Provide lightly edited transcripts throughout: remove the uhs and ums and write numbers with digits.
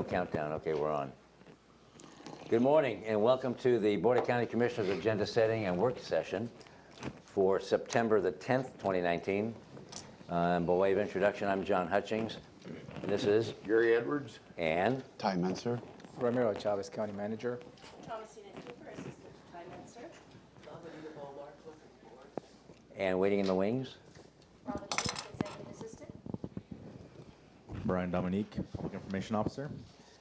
countdown. Okay, we're on. Good morning and welcome to the Board of County Commissioners Agenda Setting and Work Session for September the 10th, 2019. By way of introduction, I'm John Hutchings. And this is Gary Edwards. And Ty Menser. Ramiro Chavez, County Manager. Thomasina Cooper, Assistant Time Minister. and waiting in the wings. Robin Hicks, Executive Assistant. Brian Dominique, Public Information Officer.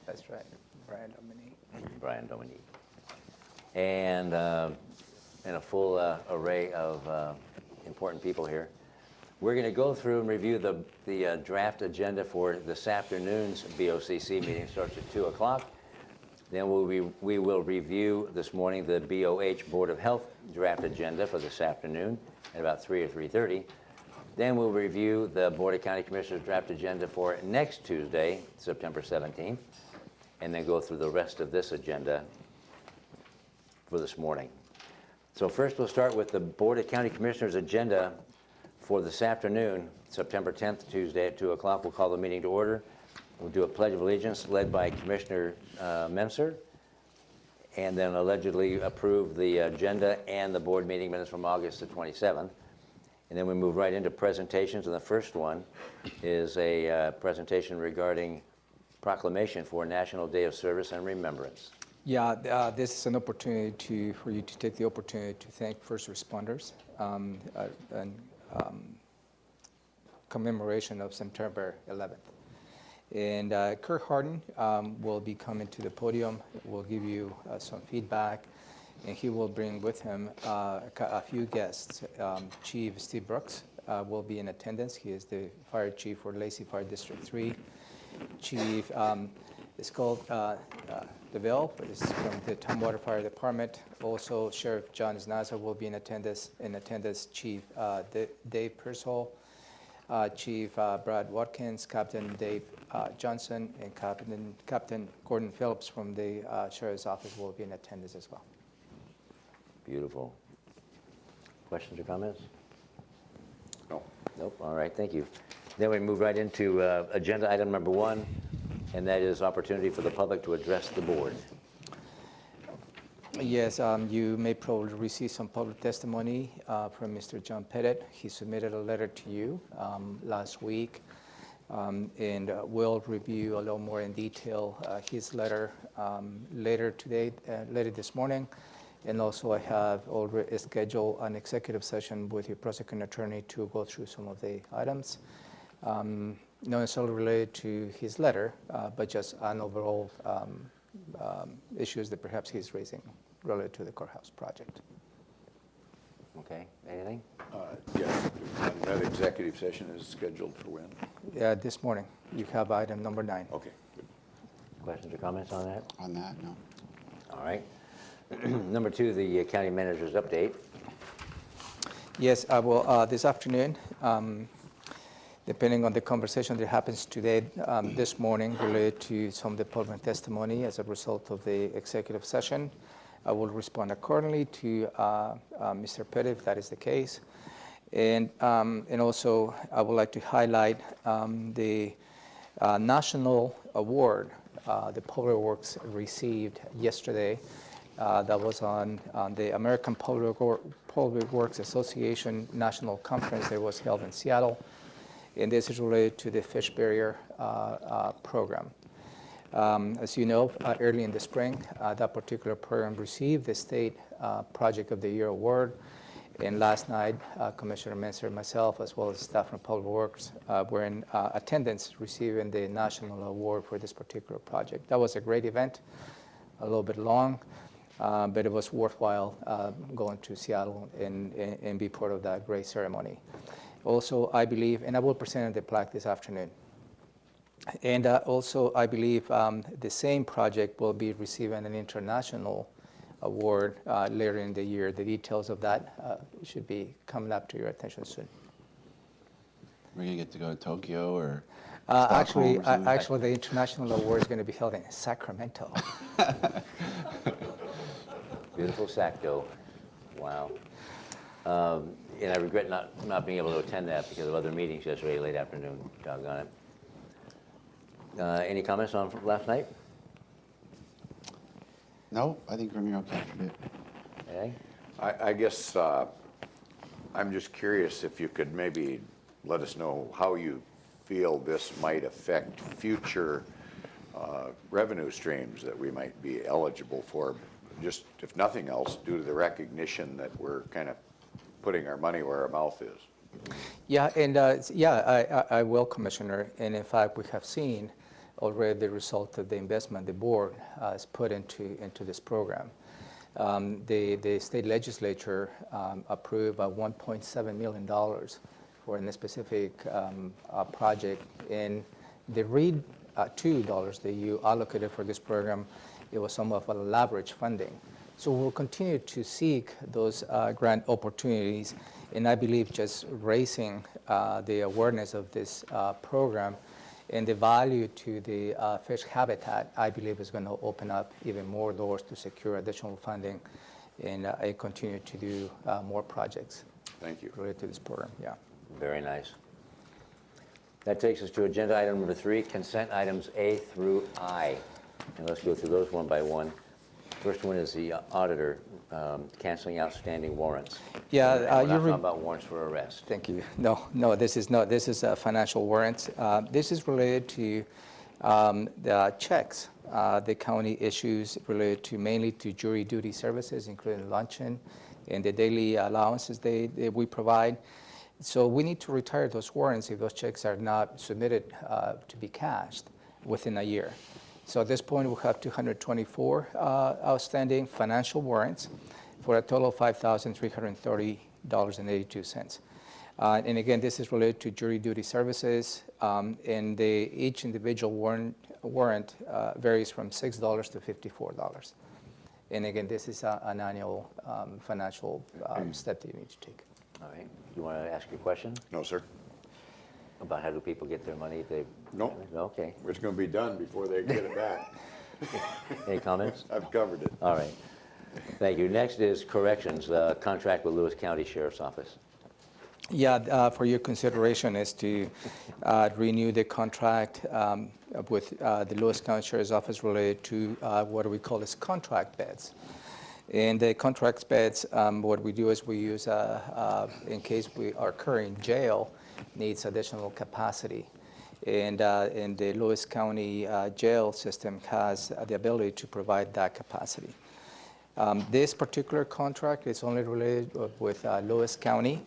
That's right, Brian Dominique. Brian Dominique. And a full array of important people here. We're going to go through and review the draft agenda for this afternoon's BoCC meeting. Starts at 2 o'clock. Then we will review this morning the BOH Board of Health draft agenda for this afternoon at about 3 or 3:30. Then we'll review the Board of County Commissioners draft agenda for next Tuesday, September 17th, and then go through the rest of this agenda for this morning. So first we'll start with the Board of County Commissioners agenda for this afternoon, September 10th, Tuesday at 2 o'clock. We'll call the meeting to order. We'll do a Pledge of Allegiance led by Commissioner Menser, and then allegedly approve the agenda and the board meeting minutes from August the 27th. And then we move right into presentations, and the first one is a presentation regarding Proclamation for National Day of Service and Remembrance. Yeah, this is an opportunity for you to take the opportunity to thank first responders and commemoration of September 11th. And Kurt Harden will be coming to the podium, will give you some feedback, and he will bring with him a few guests. Chief Steve Brooks will be in attendance. He is the fire chief for Lacey Fire District 3. Chief Skull DeVille is from the Tumwater Fire Department. Also, Sheriff John Snaza will be in attendance. Chief Dave Pearsall, Chief Brad Watkins, Captain Dave Johnson, and Captain Gordon Phillips from the Sheriff's Office will be in attendance as well. Beautiful. Questions or comments? No. Nope. All right, thank you. Then we move right into agenda item number 1, and that is opportunity for the public to address the board. Yes, you may probably receive some public testimony from Mr. John Pettit. He submitted a letter to you last week, and we'll review a little more in detail his letter later this morning. And also I have already scheduled an executive session with your prosecuting attorney to go through some of the items. Not necessarily related to his letter, but just an overall issues that perhaps he's raising related to the courthouse project. Okay, anything? Yes, and that executive session is scheduled for when? This morning, you have item number 9. Okay, good. Questions or comments on that? On that, no. All right. Number 2, the county manager's update. Yes, I will this afternoon, depending on the conversation that happens today, this morning related to some of the public testimony as a result of the executive session. I will respond accordingly to Mr. Pettit if that is the case. And also I would like to highlight the national award the Public Works received yesterday. That was on the American Public Works Association National Conference that was held in Seattle. And this is related to the fish barrier program. As you know, early in the spring, that particular program received the State Project of the Year award. And last night, Commissioner Menser and myself, as well as staff from Public Works, were in attendance receiving the national award for this particular project. That was a great event, a little bit long, but it was worthwhile going to Seattle and be part of that great ceremony. Also, I believe, and I will present the plaque this afternoon, and also I believe the same project will be receiving an international award later in the year. The details of that should be coming up to your attention soon. We're going to get to go to Tokyo or Actually, Stockholm or actually, the international award is going to be held in Sacramento. Beautiful sack dough. Wow. And I regret not being able to attend that because of other meetings yesterday late afternoon. Doggone it. Any comments on last night? No, I think Romero captured it. Okay. I guess I'm just curious if you could maybe let us know how you feel this might affect future revenue streams that we might be eligible for, just if nothing else, due to the recognition that we're kind of putting our money where our mouth is. Yeah, and I will, Commissioner. And in fact, we have seen already the result of the investment the board has put into this program. The state legislature approved $1.7 million for a specific project. And the READ $2 that you allocated for this program, it was some of a leverage funding. So we'll continue to seek those grant opportunities, and I believe just raising the awareness of this program and the value to the fish habitat, I believe is going to open up even more doors to secure additional funding and continue to do more projects. Thank you. Related to this program, yeah. Very nice. That takes us to agenda item number 3, consent items A through I. And let's go through those one by one. First one is the auditor canceling outstanding warrants. Yeah, We're not you talking about warrants for arrest. Thank you. No, this is not. This is financial warrants. This is related to the checks the county issues related to mainly to jury duty services, including luncheon and the daily allowances we provide. So we need to retire those warrants if those checks are not submitted to be cashed within a year. So at this point, we have 224 outstanding financial warrants for a total of $5,330.82. And again, this is related to jury duty services, and each individual warrant varies from $6 to $54. And again, this is an annual financial step that you need to take. All right. You want to ask your question No, sir. about how do people get their money if they? No. Okay. It's going to be done before they get it back. Any comments? I've covered it. All right. Thank you. Next is corrections, contract with Lewis County Sheriff's Office. Yeah, for your consideration is to renew the contract with the Lewis County Sheriff's Office related to what we call as contract beds. And the contract beds, what we do is we use, in case our current jail needs additional capacity. And the Lewis County jail system has the ability to provide that capacity. This particular contract is only related with Lewis County,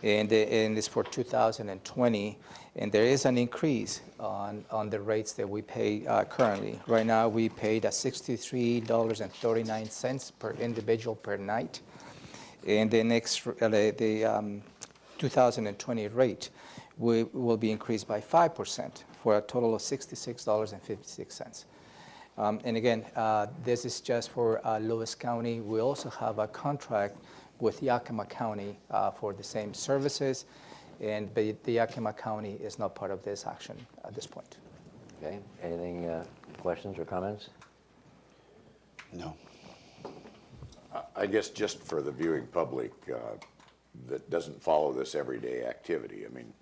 and it's for 2020. And there is an increase on the rates that we pay currently. Right now, we paid $63.39 per individual per night. And the next, the 2020 rate will be increased by 5% for a total of $66.56. And again, this is just for Lewis County. We also have a contract with Yakima County for the same services, but the Yakima County is not part of this action at this point. Okay. Anything, questions or comments? No. I guess just for the viewing public that doesn't follow this everyday activity, I mean,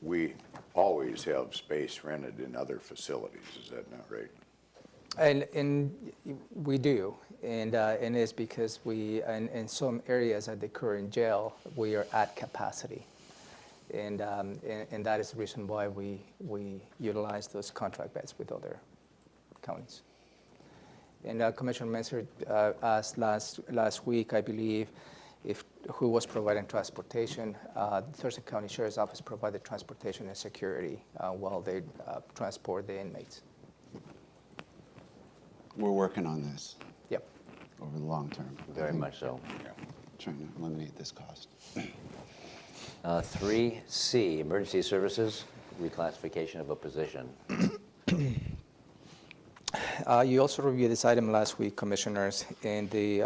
we always have space rented in other facilities. Is that not right? And we do, and it's because in some areas at the current jail, we are at capacity. And that is the reason why we utilize those contract beds with other counties. And Commissioner Messer asked last week, I believe, who was providing transportation. Thurston County Sheriff's Office provided transportation and security while they transport the inmates. We're working on this Yep. over the long term. Very much so. Trying to eliminate this cost. 3C, emergency services, reclassification of a position. You also reviewed this item last week, Commissioners, and the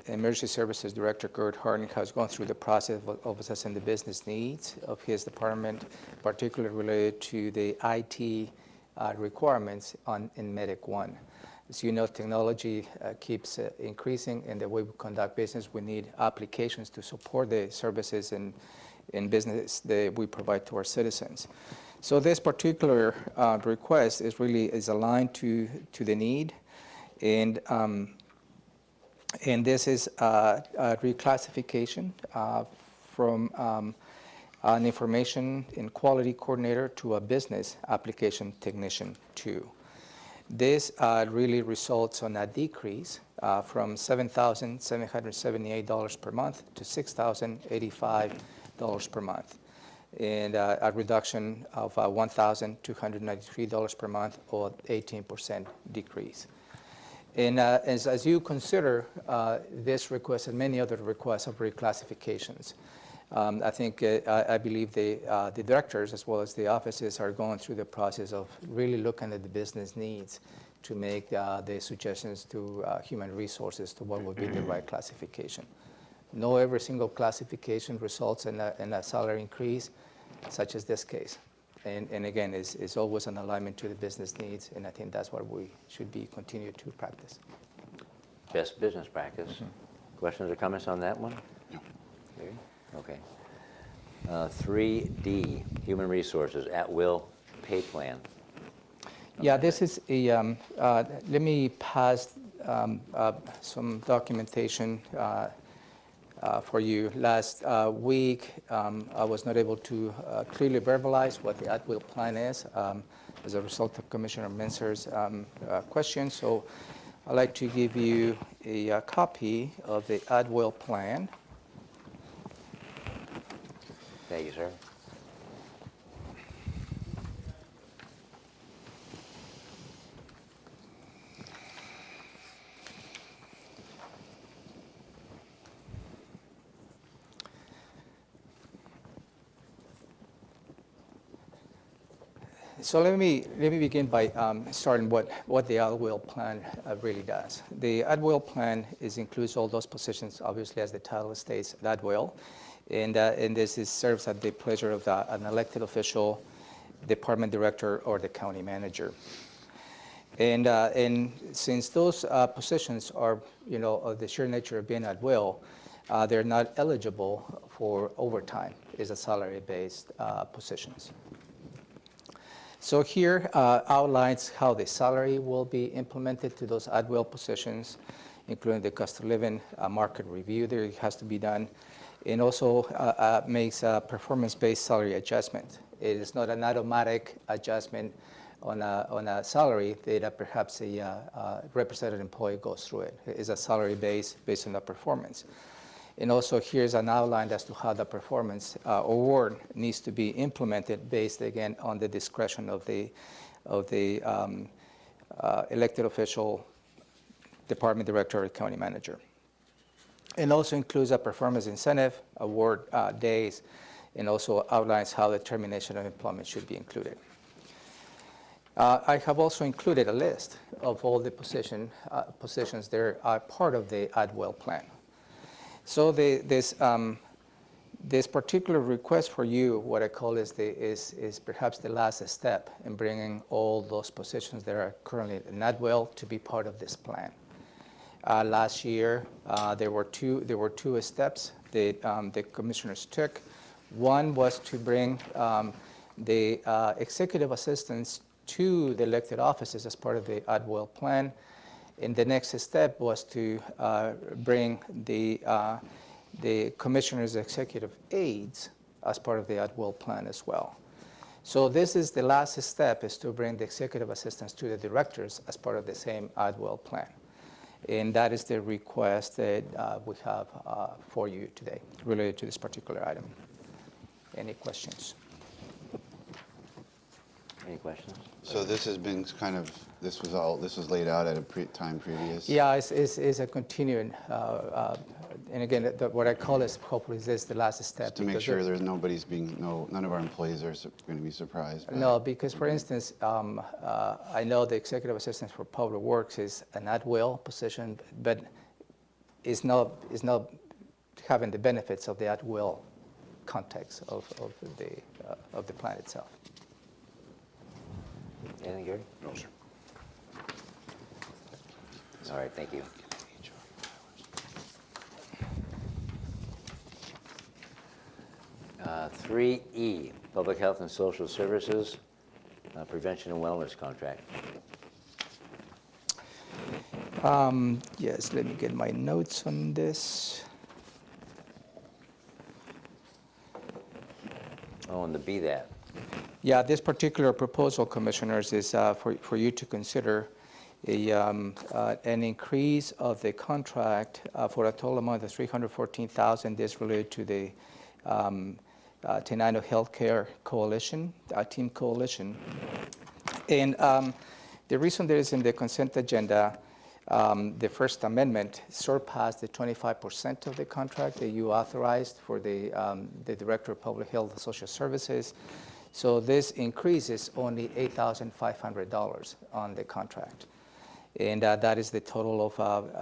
Emergency Services Director, Kurt Harding, has gone through the process of assessing the business needs of his department, particularly related to the IT requirements in Medic 1. As you know, technology keeps increasing, and the way we conduct business, we need applications to support the services and business that we provide to our citizens. So this particular request is aligned to the need, and this is a reclassification from an information and quality coordinator to a business application technician 2. This really results on a decrease from $7,778 per month to $6,085 per month, and a reduction of $1,293 per month, or 18% decrease. And as you consider this request and many other requests of reclassifications, I believe the directors as well as the offices are going through the process of really looking at the business needs to make the suggestions to human resources to what would be the right classification. No every single classification results in a salary increase, such as this case. And again, it's always an alignment to the business needs, and I think that's what we should be continue to practice. Best business practice. Questions or comments on that one? No. Okay. 3D, Human Resources, at-will pay plan. Yeah, this is a, let me pass some documentation for you. Last week, I was not able to clearly verbalize what the at-will plan is as a result of Commissioner Menser's question. So I'd like to give you a copy of the at-will plan. Thank you, sir. So let me begin by starting what the at-will plan really does. The at-will plan includes all those positions, obviously, as the title states, at-will, and this serves at the pleasure of an elected official, department director, or the county manager. And since those positions are, of the sheer nature of being at-will, they're not eligible for overtime as a salary-based positions. So here outlines how the salary will be implemented to those at-will positions, including the cost of living market review that has to be done, and also makes a performance-based salary adjustment. It is not an automatic adjustment on a salary that perhaps a represented employee goes through it. It is a salary based on the performance. And also here's an outline as to how the performance award needs to be implemented based, again, on the discretion of the elected official, department director, or county manager. And also includes a performance incentive, award days, and also outlines how the termination of employment should be included. I have also included a list of all the positions that are part of the at-will plan. So this particular request for you, what I call is perhaps the last step in bringing all those positions that are currently in at-will to be part of this plan. Last year, there were two steps that the commissioners took. One was to bring the executive assistants to the elected offices as part of the at-will plan. And the next step was to bring the commissioner's executive aides as part of the at-will plan as well. So this is the last step, is to bring the executive assistants to the directors as part of the same at-will plan. And that is the request that we have for you today related to this particular item. Any questions? Any questions? So this has been this was laid out at a time previous? Yeah, it's a continuing, and again, what I call is hopefully this is the last step. Just to make sure there's none of our employees are going to be surprised. No, because for instance, I know the executive assistant for public works is an at-will position, but is not having the benefits of the at-will context of the plan itself. Anything, Gary? No, sir. All right, thank you. 3E, Public Health and Social Services, Prevention and Wellness Contract. Yes, let me get my notes on this. Oh, and the B that. Yeah, this particular proposal, Commissioners, is for you to consider an increase of the contract for a total amount of $314,000. This related to the Tenino Healthcare Coalition, Team Coalition. And the reason there is in the consent agenda, the First Amendment surpassed the 25% of the contract that you authorized for the Director of Public Health and Social Services. So this increase is only $8,500 on the contract. And that is the total of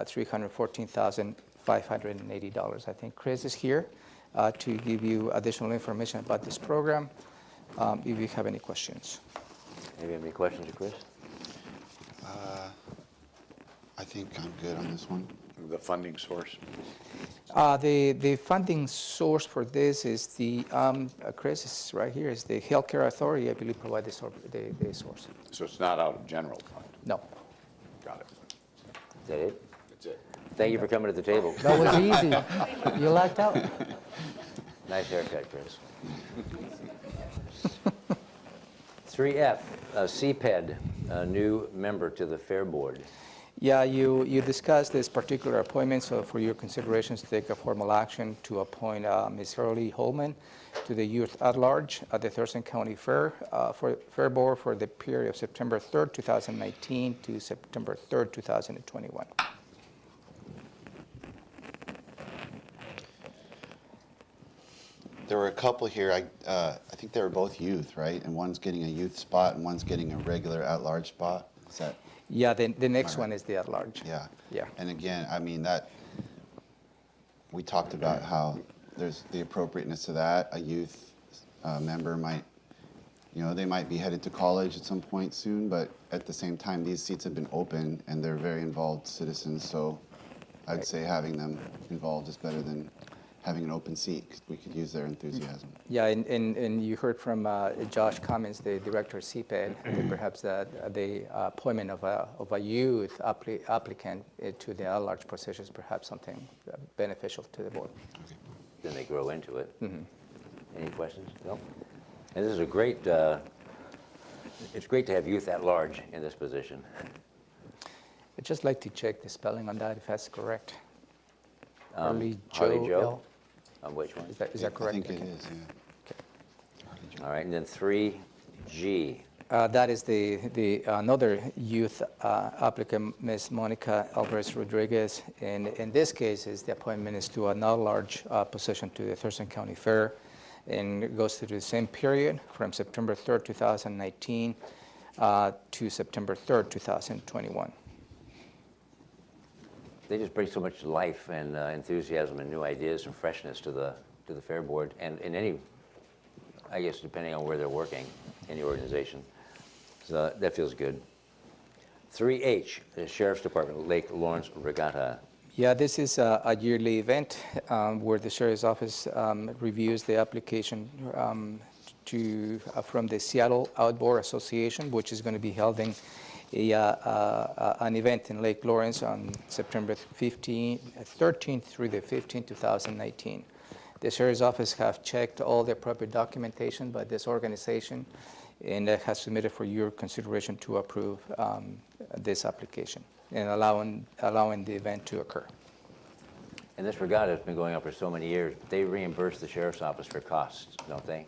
$314,580. I think Chris is here to give you additional information about this program, if you have any questions. Maybe have any questions, Chris? I think I'm good on this one. The funding source? The funding source for this is the, Chris is right here, is the Healthcare Authority, I believe, provide the source. So it's not out of general fund? No. Got it. Is that it? That's it. Thank you for coming to the table. That was easy. You lucked out. Nice haircut, Chris. 3F, CPED, a new member to the Fair Board. Yeah, you discussed this particular appointment, so for your considerations to take a formal action to appoint Ms. Hurley Holman to the Youth at Large at the Thurston County Fair Board for the period of September 3rd, 2019 to September 3rd, 2021. There were a couple here, I think they were both youth, right? And one's getting a youth spot and one's getting a regular at-large spot. Is that? Yeah, the next All right. one is the at-large. Yeah. Yeah. And again, I mean, that, we talked about how there's the appropriateness of that. A youth member might, they might be headed to college at some point soon, but at the same time, these seats have been open and they're very involved citizens, so I'd Right. say having them involved is better than having an open seat, 'cause we could use their enthusiasm. Yeah, and you heard from Josh Cummins, the director of CPED, that perhaps the appointment of a youth applicant to the at-large position is perhaps something beneficial to the board. Then they grow into it. Mm-hmm. Any questions? No? And this is a great, it's great to have youth at large in this position. I'd just like to check the spelling on that, if that's correct. Harley Joe Joe? L. On which one? Is that correct? I think it Okay. is, yeah. All right, and then 3G. That is the another youth applicant, Ms. Monica Alvarez Rodriguez. And in this case, the appointment is to an at-large position to the Thurston County Fair, and it goes through the same period from September 3rd, 2019 to September 3rd, 2021. They just bring so much life and enthusiasm and new ideas and freshness to the Fair Board, and in any, I guess, depending on where they're working in the organization. So that feels good. 3H, the Sheriff's Department, Lake Lawrence Regatta. Yeah, this is a yearly event where the Sheriff's Office reviews the application from the Seattle Outdoor Association, which is going to be held in an event in Lake Lawrence on September 13th through the 15th, 2019. The Sheriff's Office have checked all the appropriate documentation by this organization and has submitted for your consideration to approve this application and allowing the event to occur. And this regatta has been going on for so many years. They reimburse the Sheriff's Office for costs, don't they?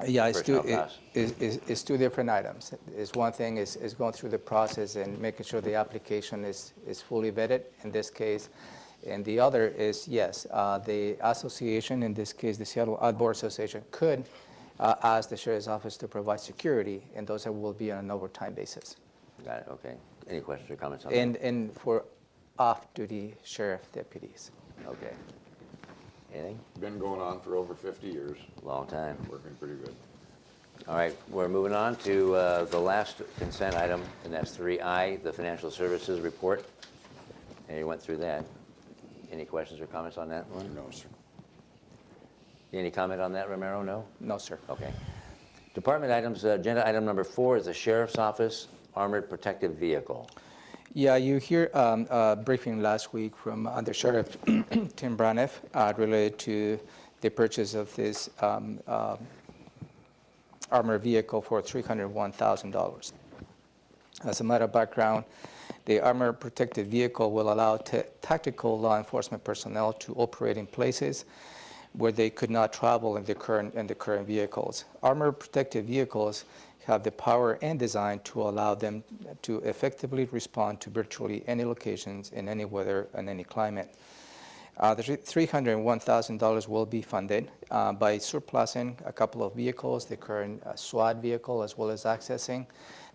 Yeah, it's Personnel costs. it's two different items. It's one thing is going through the process and making sure the application is fully vetted in this case. And the other is, yes, the association, in this case the Seattle Outdoor Association, could ask the Sheriff's Office to provide security, and those will be on an overtime basis. Got it, okay. Any questions or comments on that? And for off-duty sheriff deputies. Okay. Anything? Been going on for over 50 years, Long time. working pretty good. All right, we're moving on to the last consent item, and that's 3I, the Financial Services Report. And you went through that. Any questions or comments on that one? No, sir. Any comment on that, Romero? No? No, sir. Okay. Department items, agenda item number 4 is the Sheriff's Office Armored Protective Vehicle. Yeah, you hear a briefing last week from Undersheriff Tim Braniff related to the purchase of this armored vehicle for $301,000. As a matter of background, the armored protective vehicle will allow tactical law enforcement personnel to operate in places where they could not travel in the current vehicles. Armored protective vehicles have the power and design to allow them to effectively respond to virtually any locations in any weather and any climate. The $301,000 will be funded by surplusing a couple of vehicles, the current SWAT vehicle, as well as accessing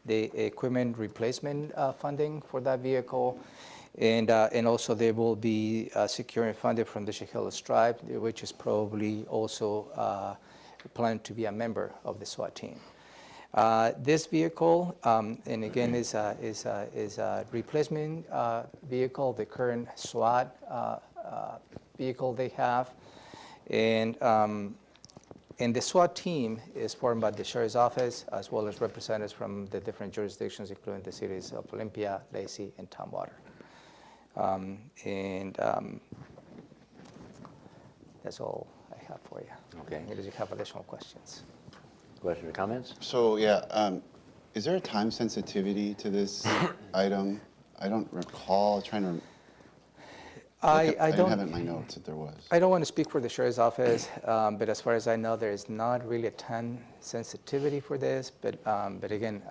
the equipment replacement funding for that vehicle. And also they will be securing funding from the Chehalis tribe, which is probably also planned to be a member of the SWAT team. This vehicle, and again, is a replacement vehicle, the current SWAT vehicle they have. And the SWAT team is formed by the Sheriff's Office, as well as representatives from the different jurisdictions, including the cities of Olympia, Lacey, and Tumwater. That's all I have for you. Okay. Unless you have additional questions. Questions or comments? So, yeah, is there a time sensitivity to this item? I don't recall trying to. I didn't have it don't. in my notes that there was. I don't want to speak for the Sheriff's Office, but as far as I know, there is not really a time sensitivity for this. But again,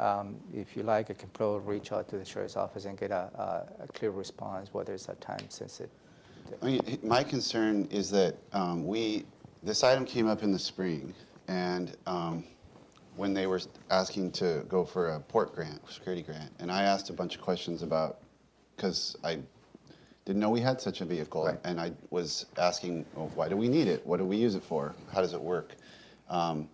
if you like, I can probably reach out to the Sheriff's Office and get a clear response whether it's a time sensitive. I mean, my concern is that this item came up in the spring, and when they were asking to go for a port grant, security grant, and I asked a bunch of questions about, because I didn't know we had such a vehicle, Right. and I was asking, well, why do we need it? What do we use it for? How does it work? And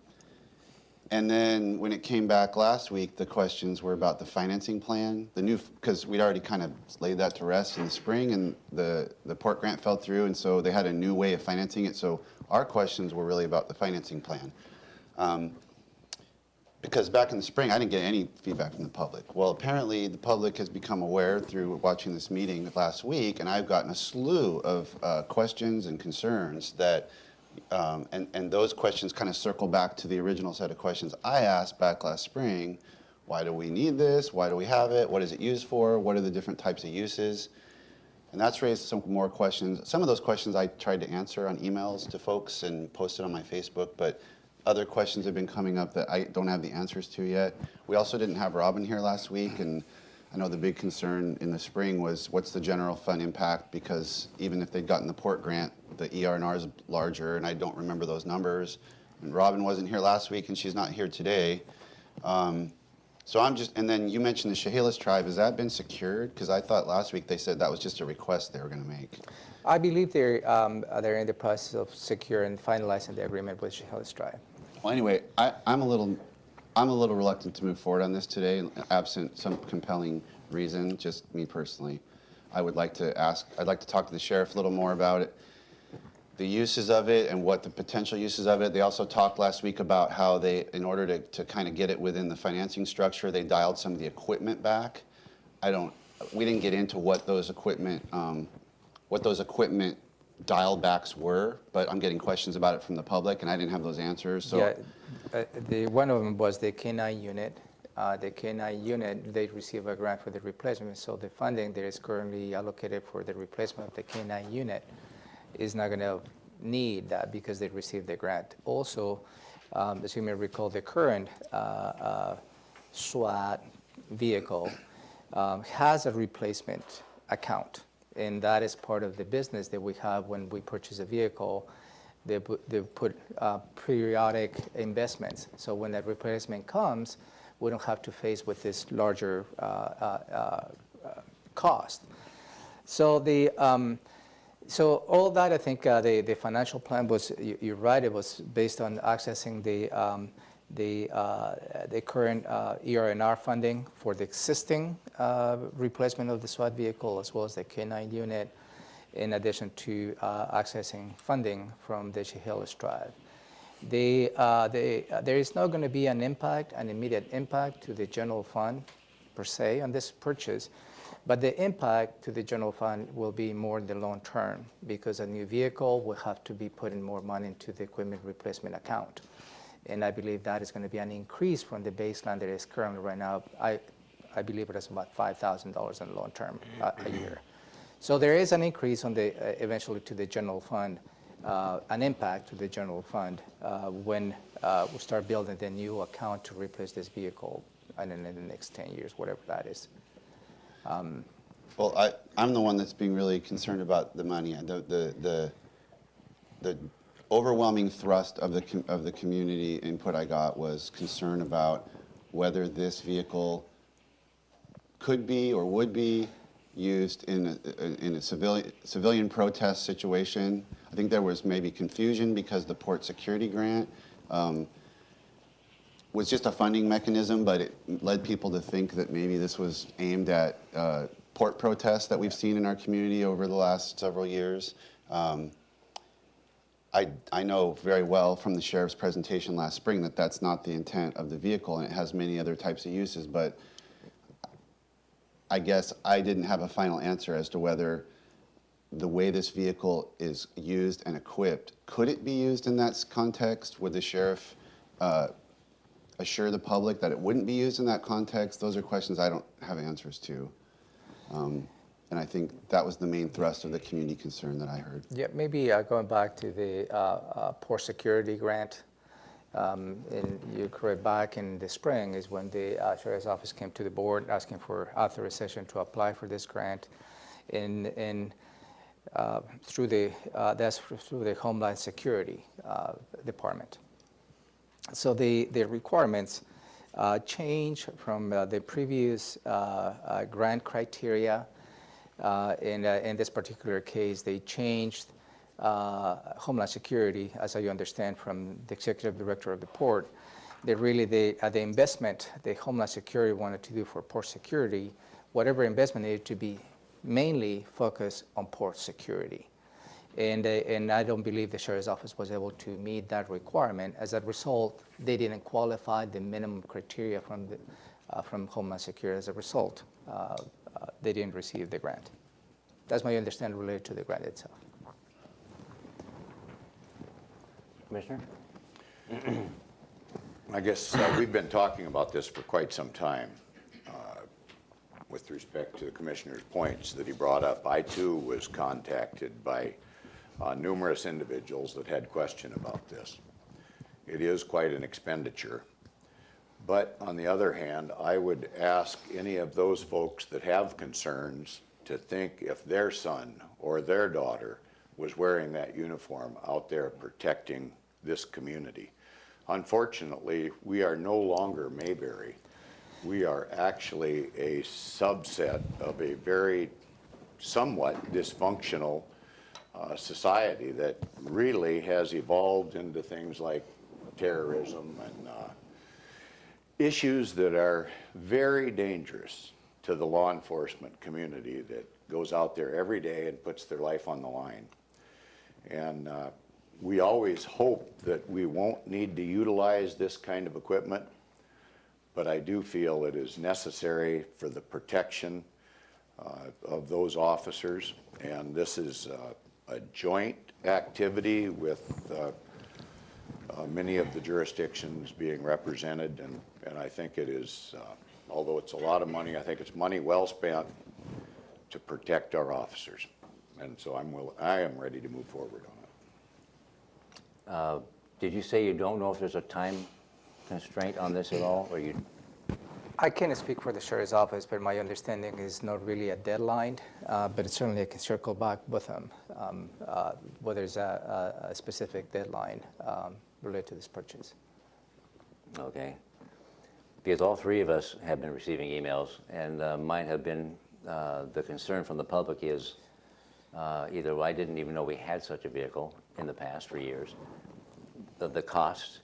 then when it came back last week, the questions were about the financing plan, because we'd already kind of laid that to rest in the spring, and the port grant fell through, and so they had a new way of financing it. So our questions were really about the financing plan. Because back in the spring, I didn't get any feedback from the public. Well, apparently the public has become aware through watching this meeting last week, and I've gotten a slew of questions and concerns that, and those questions kind of circle back to the original set of questions I asked back last spring. Why do we need this? Why do we have it? What is it used for? What are the different types of uses? And that's raised some more questions. Some of those questions I tried to answer on emails to folks and posted on my Facebook, but other questions have been coming up that I don't have the answers to yet. We also didn't have Robin here last week, and I know the big concern in the spring was what's the general fund impact, because even if they'd gotten the port grant, the ER&R is larger, and I don't remember those numbers. And Robin wasn't here last week, and she's not here today. So I'm just, and then you mentioned the Chehalis tribe. Has that been secured? Because I thought last week they said that was just a request they were going to make. I believe they're in the process of securing and finalizing the agreement with Chehalis tribe. Well, anyway, I'm a little reluctant to move forward on this today, absent some compelling reason. Just me personally, I'd like to talk to the sheriff a little more about it, the uses of it, and what the potential uses of it. They also talked last week about how they, in order to kind of get it within the financing structure, they dialed some of the equipment back. We didn't get into what those equipment dial backs were, but I'm getting questions about it from the public, and I didn't have those answers. So Yeah, one of them was the K9 unit. The K9 unit, they received a grant for the replacement, so the funding that is currently allocated for the replacement of the K9 unit is not going to need that because they received the grant. Also, as you may recall, the current SWAT vehicle has a replacement account. And that is part of the business that we have when we purchase a vehicle. They put periodic investments. So when that replacement comes, we don't have to face with this larger cost. So so all that, I think the financial plan was, you're right, it was based on accessing the current ER&R funding for the existing replacement of the SWAT vehicle, as well as the K9 unit, in addition to accessing funding from the Chehalis Drive. There is not going to be an immediate impact to the general fund per se on this purchase, but the impact to the general fund will be more in the long term because a new vehicle will have to be putting more money into the equipment replacement account. And I believe that is going to be an increase from the baseline that is currently right now. I believe it is about $5,000 in the long term a year. So there is an increase on the eventually to the general fund, an impact to the general fund when we start building the new account to replace this vehicle and in the next 10 years, whatever that is. Well, I'm the one that's being really concerned about the money. The overwhelming thrust of the community input I got was concern about whether this vehicle could be or would be used in a civilian protest situation. I think there was maybe confusion because the port security grant was just a funding mechanism, but it led people to think that maybe this was aimed at port protests that we've seen in our community over the last several years. I know very well from the sheriff's presentation last spring that that's not the intent of the vehicle, and it has many other types of uses, but I guess I didn't have a final answer as to whether the way this vehicle is used and equipped, could it be used in that context? Would the sheriff assure the public that it wouldn't be used in that context? Those are questions I don't have answers to. And I think that was the main thrust of the community concern that I heard. Yeah, maybe going back to the port security grant, and you're correct, back in the spring is when the Sheriff's Office came to the board asking for authorization to apply for this grant, and through the Homeland Security Department. So the requirements change from the previous grant criteria. In this particular case, they changed Homeland Security, as I understand from the executive director of the port. They really, the investment the Homeland Security wanted to do for port security, whatever investment needed to be mainly focused on port security. And I don't believe the Sheriff's Office was able to meet that requirement. As a result, they didn't qualify the minimum criteria from Homeland Security. As a result, they didn't receive the grant. That's my understanding related to the grant itself. Commissioner? I guess we've been talking about this for quite some time. With respect to the commissioner's points that he brought up, I too was contacted by numerous individuals that had question about this. It is quite an expenditure. But on the other hand, I would ask any of those folks that have concerns to think if their son or their daughter was wearing that uniform out there protecting this community. Unfortunately, we are no longer Mayberry. We are actually a subset of a very somewhat dysfunctional society that really has evolved into things like terrorism and issues that are very dangerous to the law enforcement community that goes out there every day and puts their life on the line. And we always hope that we won't need to utilize this kind of equipment, but I do feel it is necessary for the protection of those officers. And this is a joint activity with many of the jurisdictions being represented, and I think it is, although it's a lot of money, I think it's money well spent to protect our officers. And so I am ready to move forward on it. Did you say you don't know if there's a time constraint on this at all, or you? I can't speak for the Sheriff's Office, but my understanding is not really a deadline, but certainly I can circle back with them whether there's a specific deadline related to this purchase. Okay. Because all three of us have been receiving emails, and mine have been, the concern from the public is either I didn't even know we had such a vehicle in the past for years, the cost,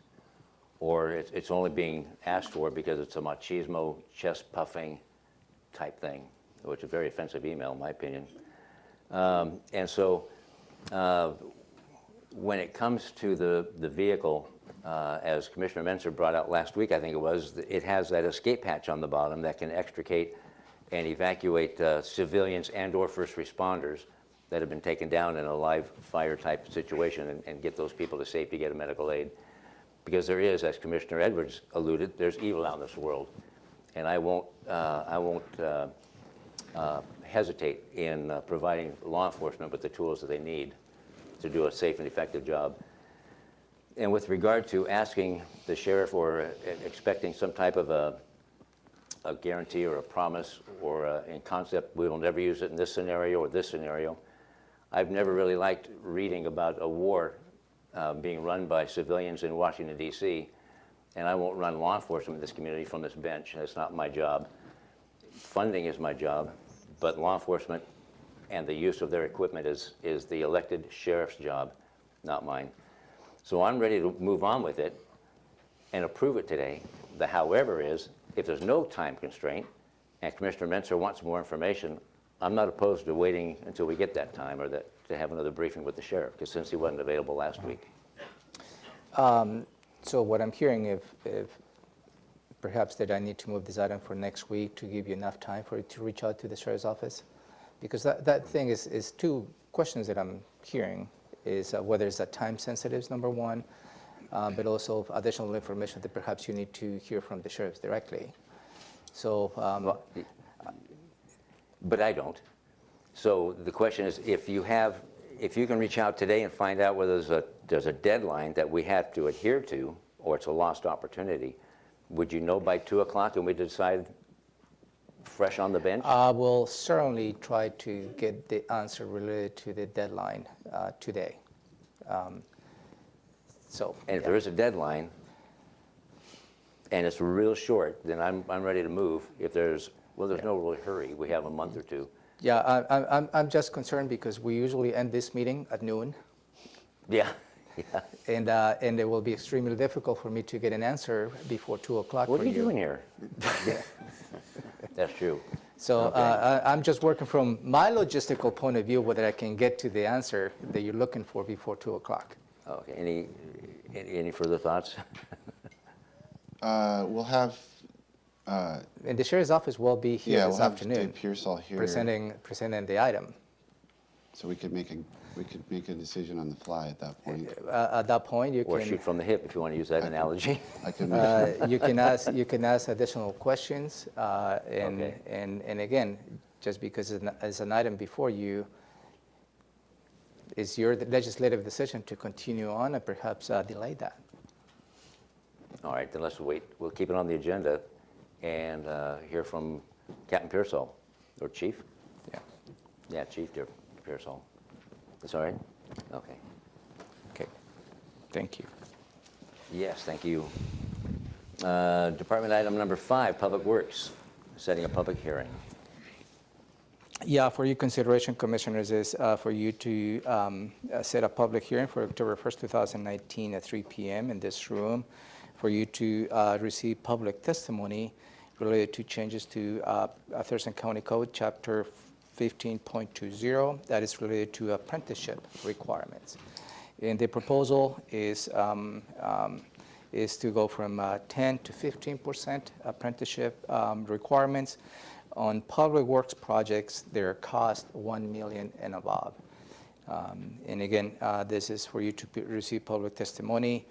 or it's only being asked for because it's a machismo, chest puffing type thing, which is a very offensive email in my opinion. And so when it comes to the vehicle, as Commissioner Menser brought out last week, I think it was, it has that escape hatch on the bottom that can extricate and evacuate civilians and/or first responders that have been taken down in a live fire type situation and get those people to safety, get a medical aid. Because there is, as Commissioner Edwards alluded, there's evil out in this world. And I won't hesitate in providing law enforcement with the tools that they need to do a safe and effective job. And with regard to asking the sheriff or expecting some type of a guarantee or a promise or in concept, we will never use it in this scenario or this scenario. I've never really liked reading about a war being run by civilians in Washington, D.C., and I won't run law enforcement in this community from this bench. That's not my job. Funding is my job, but law enforcement and the use of their equipment is the elected sheriff's job, not mine. So I'm ready to move on with it and approve it today. The however is, if there's no time constraint and Commissioner Menser wants more information, I'm not opposed to waiting until we get that time or to have another briefing with the sheriff, because since he wasn't available last week. So what I'm hearing, if perhaps that I need to move this item for next week to give you enough time for it to reach out to the sheriff's office? Because that thing is two questions that I'm hearing, is whether it's a time sensitive, number one, but also additional information that perhaps you need to hear from the sheriffs directly. So, But I don't. So the question is, if you can reach out today and find out whether there's a deadline that we have to adhere to, or it's a lost opportunity, would you know by 2 o'clock and we decide fresh on the bench? I will certainly try to get the answer related to the deadline today. And if there is a deadline and it's real short, then I'm ready to move. If there's no real hurry. We have a month or two. Yeah, I'm just concerned because we usually end this meeting at noon, Yeah. and it will be extremely difficult for me to get an answer before 2 o'clock What for are you doing here? That's true. So Okay. I'm just working from my logistical point of view, whether I can get to the answer that you're looking for before 2 o'clock. Okay. Any further thoughts? We'll have, And the sheriff's office will be here yeah, this we'll have afternoon Dave Pearsall here. presenting the item. So we could make a decision on the fly at that point. At that point, you Or can shoot from the hip, if you want to use that analogy. I could make, you can ask additional questions, and Okay. and again, just because it's an item before you, it's your legislative decision to continue on and perhaps delay that. All right, then let's wait. We'll keep it on the agenda and hear from Captain Pearsall, or Chief? Yeah. Yeah, Chief Pearsall. That's all right? Okay. Okay. Thank you. Yes, thank you. Department item number 5, Public Works, setting a public hearing. Yeah, for your consideration, Commissioners, is for you to set a public hearing for October 1st, 2019 at 3 p.m. in this room, for you to receive public testimony related to changes to Thurston County Code, Chapter 15.20, that is related to apprenticeship requirements. And the proposal is to go from 10 to 15% apprenticeship requirements on public works projects that are cost $1 million and above. And again, this is for you to receive public testimony.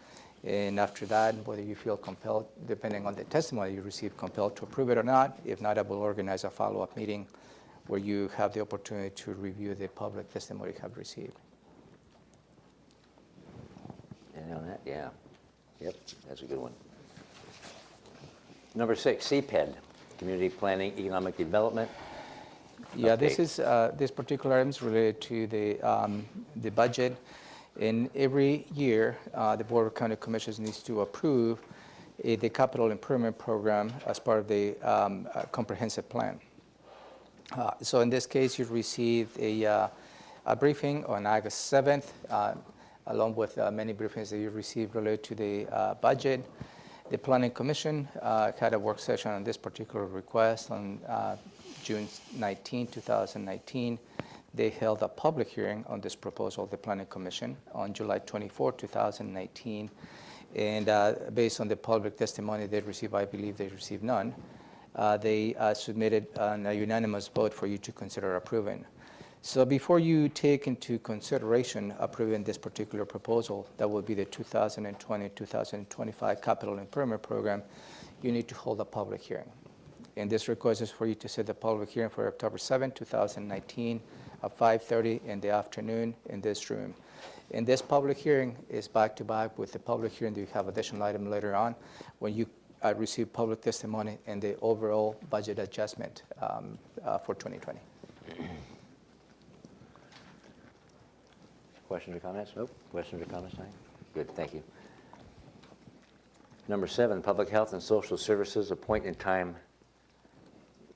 And after that, whether you feel compelled, depending on the testimony you receive, compelled to approve it or not. If not, I will organize a follow-up meeting where you have the opportunity to review the public testimony you have received. Any on that? Yeah. Yep, that's a good one. Number 6, CPED, Community Planning Economic Development. Yeah, this Update. is this particular item is related to the budget. And every year, the Board of County Commissioners needs to approve the capital improvement program as part of the comprehensive plan. So in this case, you received a briefing on August 7th, along with many briefings that you received related to the budget. The Planning Commission had a work session on this particular request on June 19, 2019. they held a public hearing on this proposal of the Planning Commission on July 24, 2019. And based on the public testimony they received, I believe they received none, they submitted a unanimous vote for you to consider approving. So before you take into consideration approving this particular proposal, that would be the 2020-2025 Capital Improvement Program, you need to hold a public hearing. And this request is for you to set the public hearing for October 7, 2019 at 5:30 in the afternoon in this room. And this public hearing is back-to-back with the public hearing that you have additional item later on when you receive public testimony and the overall budget adjustment for 2020. Questions or comments? Nope. Questions or comments, Diane? Good, thank you. Number 7, Public Health and Social Services, a point-in-time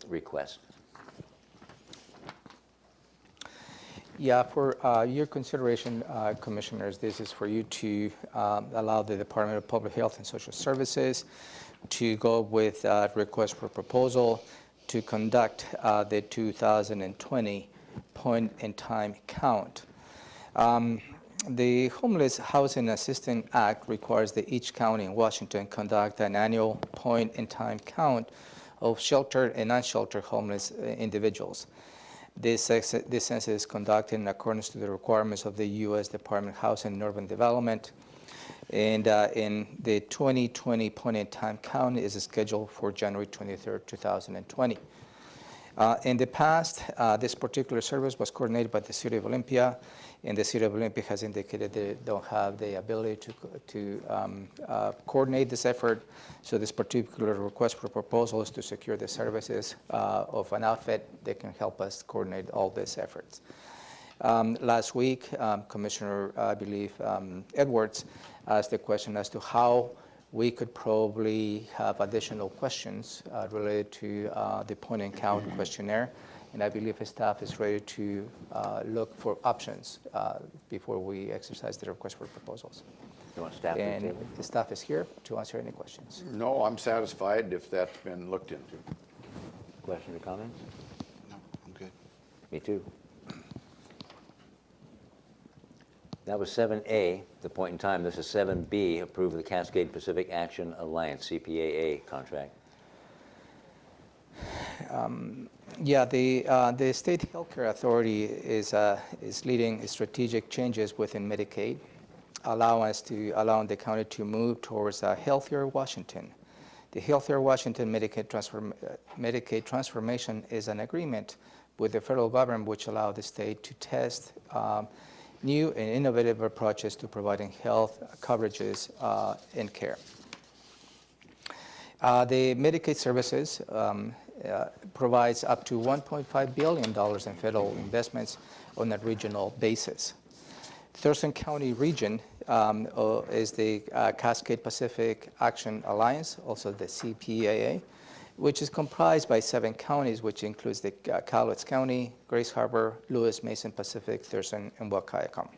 request. Yeah, for your consideration, Commissioners, this is for you to allow the Department of Public Health and Social Services to go with a request for proposal to conduct the 2020 point-in-time count. The Homeless Housing Assistance Act requires that each county in Washington conduct an annual point-in-time count of sheltered and unsheltered homeless individuals. This census is conducted in accordance to the requirements of the U.S. Department of Housing and Urban Development. And in the 2020 point-in-time count is scheduled for January 23rd, 2020. In the past, this particular service was coordinated by the City of Olympia, and the City of Olympia has indicated they don't have the ability to coordinate this effort. So this particular request for proposal is to secure the services of an outfit that can help us coordinate all these efforts. Last week, Commissioner, I believe, Edwards asked the question as to how we could probably have additional questions related to the point-in-count questionnaire. And I believe his staff is ready to look for options before we exercise the request for proposals. You want staff to And table? the staff is here to answer any questions. No, I'm satisfied if that's been looked into. Questions or comments? No, I'm good. Me too. That was 7A, the point in time. This is 7B, approve the Cascade Pacific Action Alliance, CPAA contract. Yeah, the State Healthcare Authority is leading strategic changes within Medicaid, allowing the county to move towards a healthier Washington. The Healthier Washington Medicaid Transformation is an agreement with the federal government which allows the state to test new and innovative approaches to providing health coverages and care. The Medicaid services provides up to $1.5 billion in federal investments on a regional basis. Thurston County region is the Cascade Pacific Action Alliance, also the CPAA, which is comprised by 7 counties, which includes the Cowlitz County, Grace Harbor, Lewis, Mason Pacific, Thurston, and Wahkiakum.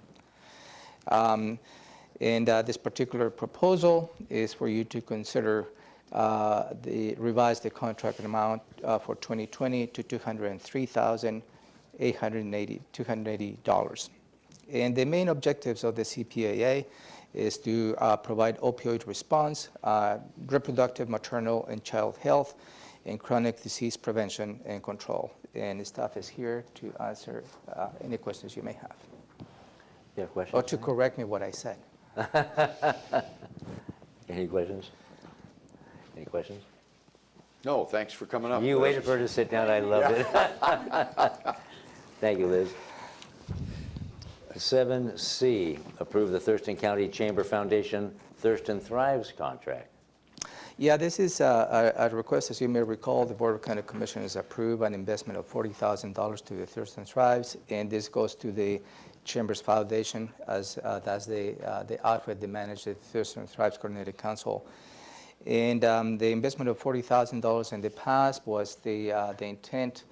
This particular proposal is for you to consider revise the contract amount for 2020 to $203,280. And the main objectives of the CPAA is to provide opioid response, reproductive, maternal, and child health, and chronic disease prevention and control. And the staff is here to answer any questions you may have. You have questions? Or to correct me what I said. Any questions? Any questions? No, thanks for coming up. You Liz. waited for her to sit down. I loved it. Thank you, Liz. 7C, approve the Thurston County Chamber Foundation Thurston Thrives contract. Yeah, this is a request. As you may recall, the Board of County Commissioners approved an investment of $40,000 to the Thurston Thrives, and this goes to the Chamber's Foundation as that's the outfit that manages the Thurston Thrives Coordinated Council. And the investment of $40,000 in the past was the intent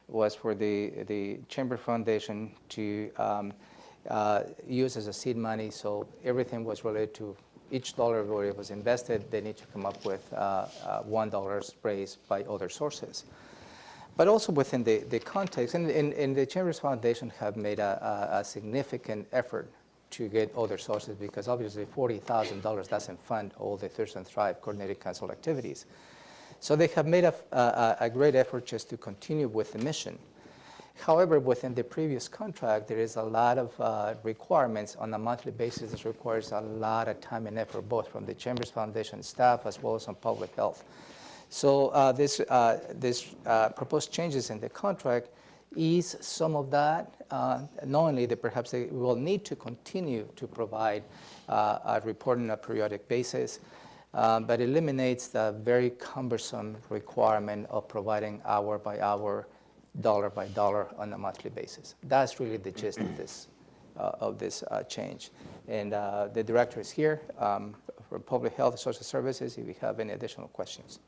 was for the Chamber Foundation to use as a seed money, so everything was related to each dollar where it was invested. They need to come up with $1 raised by other sources. But also within the context, and the Chambers Foundation have made a significant effort to get other sources, because obviously $40,000 doesn't fund all the Thurston Thrive Coordinated Council activities. So they have made a great effort just to continue with the mission. However, within the previous contract, there is a lot of requirements on a monthly basis. This requires a lot of time and effort, both from the Chambers Foundation staff as well as on public health. So this proposed changes in the contract ease some of that, knowingly that perhaps they will need to continue to provide a report on a periodic basis, but eliminates the very cumbersome requirement of providing hour by hour, dollar by dollar on a monthly basis. That's really the gist of this change. And the director is here for Public Health and Social Services if you have any additional questions.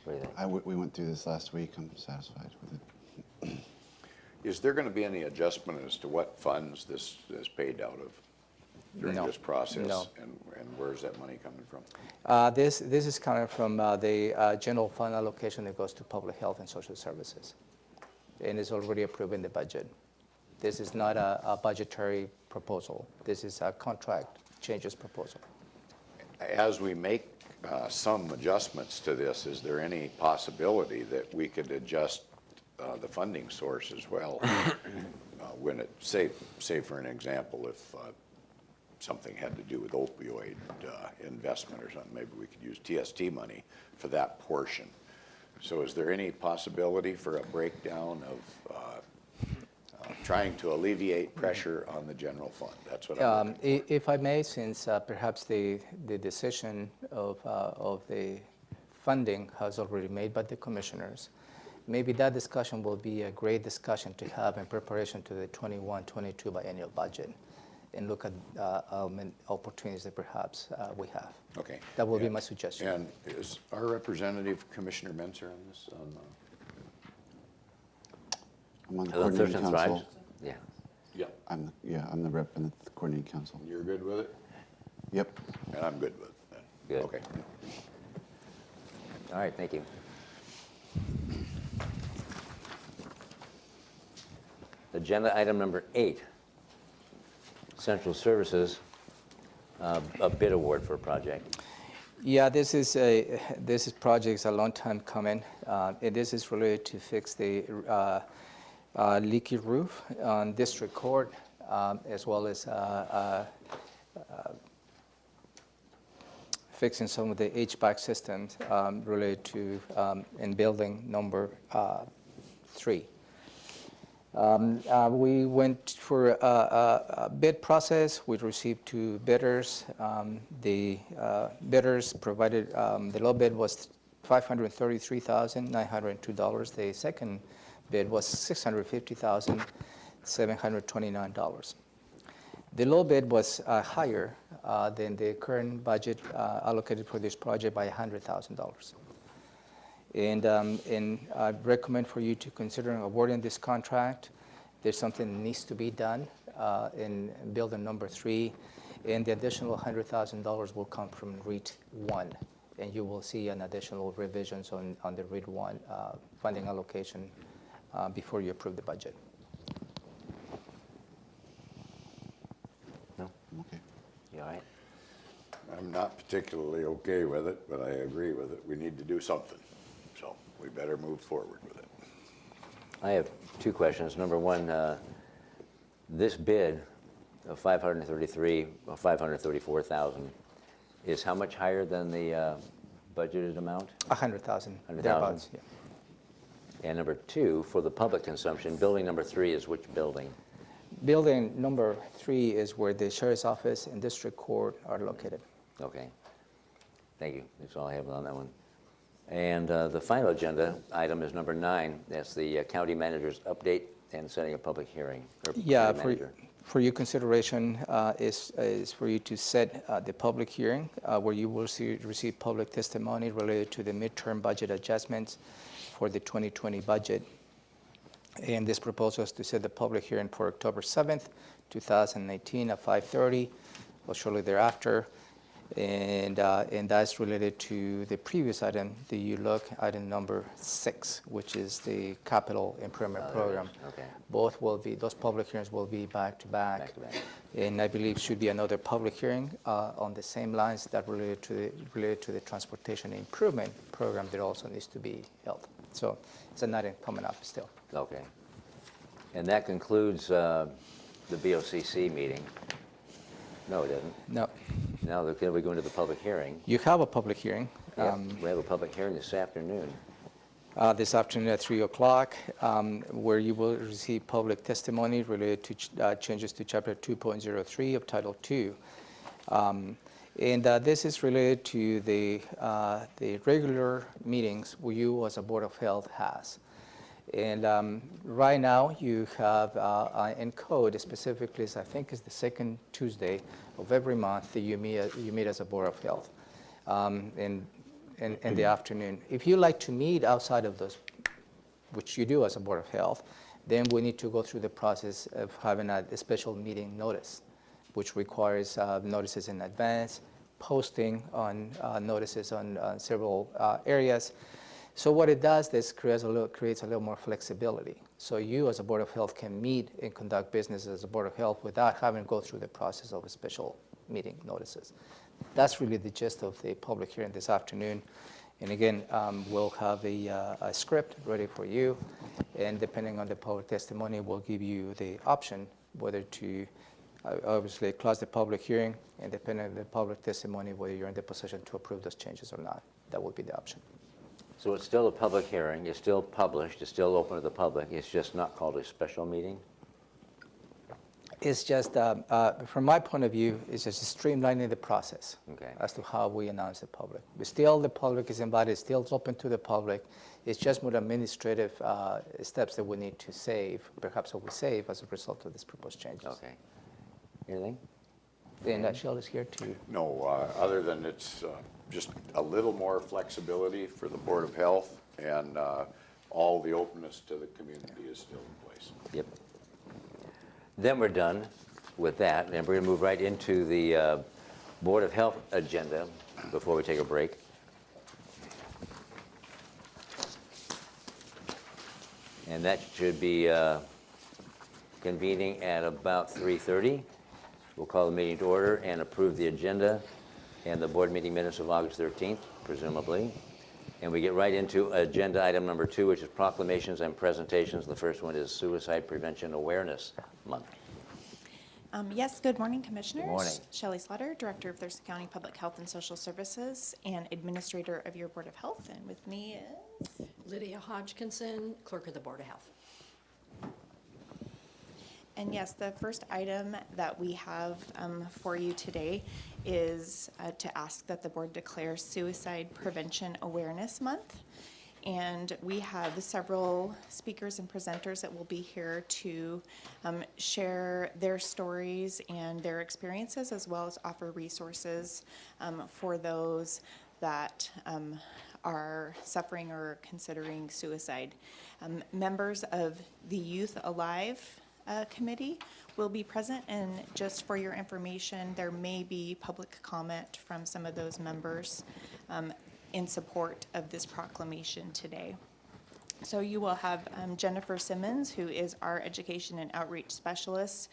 What do you think? We went through this last week. I'm satisfied with it. Is there going to be any adjustment as to what funds this is paid out of during No. this process? No. And where's that money coming from? This is coming from the general fund allocation that goes to Public Health and Social Services, and is already approved in the budget. This is not a budgetary proposal. This is a contract changes proposal. As we make some adjustments to this, is there any possibility that we could adjust the funding source as well? When it, say for an example, if something had to do with opioid investment or something, maybe we could use TST money for that portion. So is there any possibility for a breakdown of trying to alleviate pressure on the general fund? That's what I'm looking for. If I may, since perhaps the decision of the funding has already made by the commissioners, maybe that discussion will be a great discussion to have in preparation to the 21-22 biennial budget, and look at opportunities that perhaps we have. Okay. That will be my suggestion. And is our representative, Commissioner Menzer, on this? I'm on the Hello, coordinating Thurston Thrive? council. Yeah. Yeah. I'm the rep in the coordinating council. You're good with it? Yep. And I'm good with it then. Good. Okay. All right, thank you. Agenda item number 8, Central Services, a bid award for a project. Yeah, this project's a long time coming. And this is related to fix the leaky roof on District Court, as well as fixing some of the HVAC systems related to in building number 3. We went for a bid process. We received 2 bidders. The bidders provided, the low bid was $533,902. The second bid was $650,729. The low bid was higher than the current budget allocated for this project by $100,000. And I recommend for you to consider awarding this contract. There's something that needs to be done in building number 3, and the additional $100,000 will come from REIT 1, and you will see an additional revisions on the REIT 1 funding allocation before you approve the budget. No? Okay. You all right? I'm not particularly okay with it, but I agree with it. We need to do something. So we better move forward with it. I have 2 questions. Number 1, this bid of $534,000 is how much higher than the budgeted amount? 100,000. 100,000. thereabouts, yeah. And number 2, for the public consumption, building number 3 is which building? Building number 3 is where the sheriff's office and district court are located. Okay. Thank you. That's all I have on that one. And the final agenda item is number 9. That's the county manager's update and setting a public hearing. Yeah, county manager. for your consideration is for you to set the public hearing where you will receive public testimony related to the midterm budget adjustments for the 2020 budget. And this proposal is to set the public hearing for October 7th, 2018 at 5:30 or shortly thereafter. And that's related to the previous item that you look, item number 6, which is the capital improvement Oh, there it program. is. Okay. Those public hearings will be back to back. Back to back. And I believe should be another public hearing on the same lines that related to the transportation improvement program that also needs to be held. So it's an item coming up still. Okay. And that concludes the BoCC meeting. No, it doesn't. No, Now we go into the public hearing. you have a public hearing. Yep, we have a public hearing this afternoon. This afternoon at 3 o'clock, where you will receive public testimony related to changes to Chapter 2.03 of Title II. And this is related to the regular meetings you as a Board of Health has. And right now, you have in code specifically, I think it's the second Tuesday of every month that you meet as a Board of Health in the afternoon. If you like to meet outside of those, which you do as a Board of Health, then we need to go through the process of having a special meeting notice, which requires notices in advance, posting on notices on several areas. So what it does is creates a little more flexibility. So you as a Board of Health can meet and conduct business as a Board of Health without having to go through the process of a special meeting notices. That's really the gist of the public hearing this afternoon. And again, we'll have a script ready for you. And depending on the public testimony, we'll give you the option whether to obviously close the public hearing, and depending on the public testimony, whether you're in the position to approve those changes or not. That will be the option. So it's still a public hearing, it's still published, it's still open to the public, it's just not called a special meeting? It's just, from my point of view, it's just streamlining the process Okay. as to how we announce the public. But still, the public is invited, still it's open to the public. It's just more administrative steps that we need to save, perhaps what we save as a result of these proposed changes. Okay. Anything? And Shell is here to. No, other than it's just a little more flexibility for the Board of Health, and all the openness to the community is still in place. Yep. Then we're done with that, and we're going to move right into the Board of Health agenda before we take a break. And that should be convening at about 3:30. We'll call the meeting to order and approve the agenda and the board meeting minutes of August 13th, presumably. And we get right into agenda item number 2, which is proclamations and presentations. The first one is Suicide Prevention Awareness Month. Yes, good morning, Commissioners. Good morning. Shelley Slaughter, Director of Thurston County Public Health and Social Services and Administrator of your Board of Health. And with me is Lydia Hodgkinson, Clerk of the Board of Health. And yes, the first item that we have for you today is to ask that the board declare Suicide Prevention Awareness Month. And we have several speakers and presenters that will be here to share their stories and their experiences, as well as offer resources for those that are suffering or considering suicide. Members of the Youth Alive committee will be present, and just for your information, there may be public comment from some of those members in support of this proclamation today. So you will have Jennifer Simmons, who is our Education and Outreach Specialist,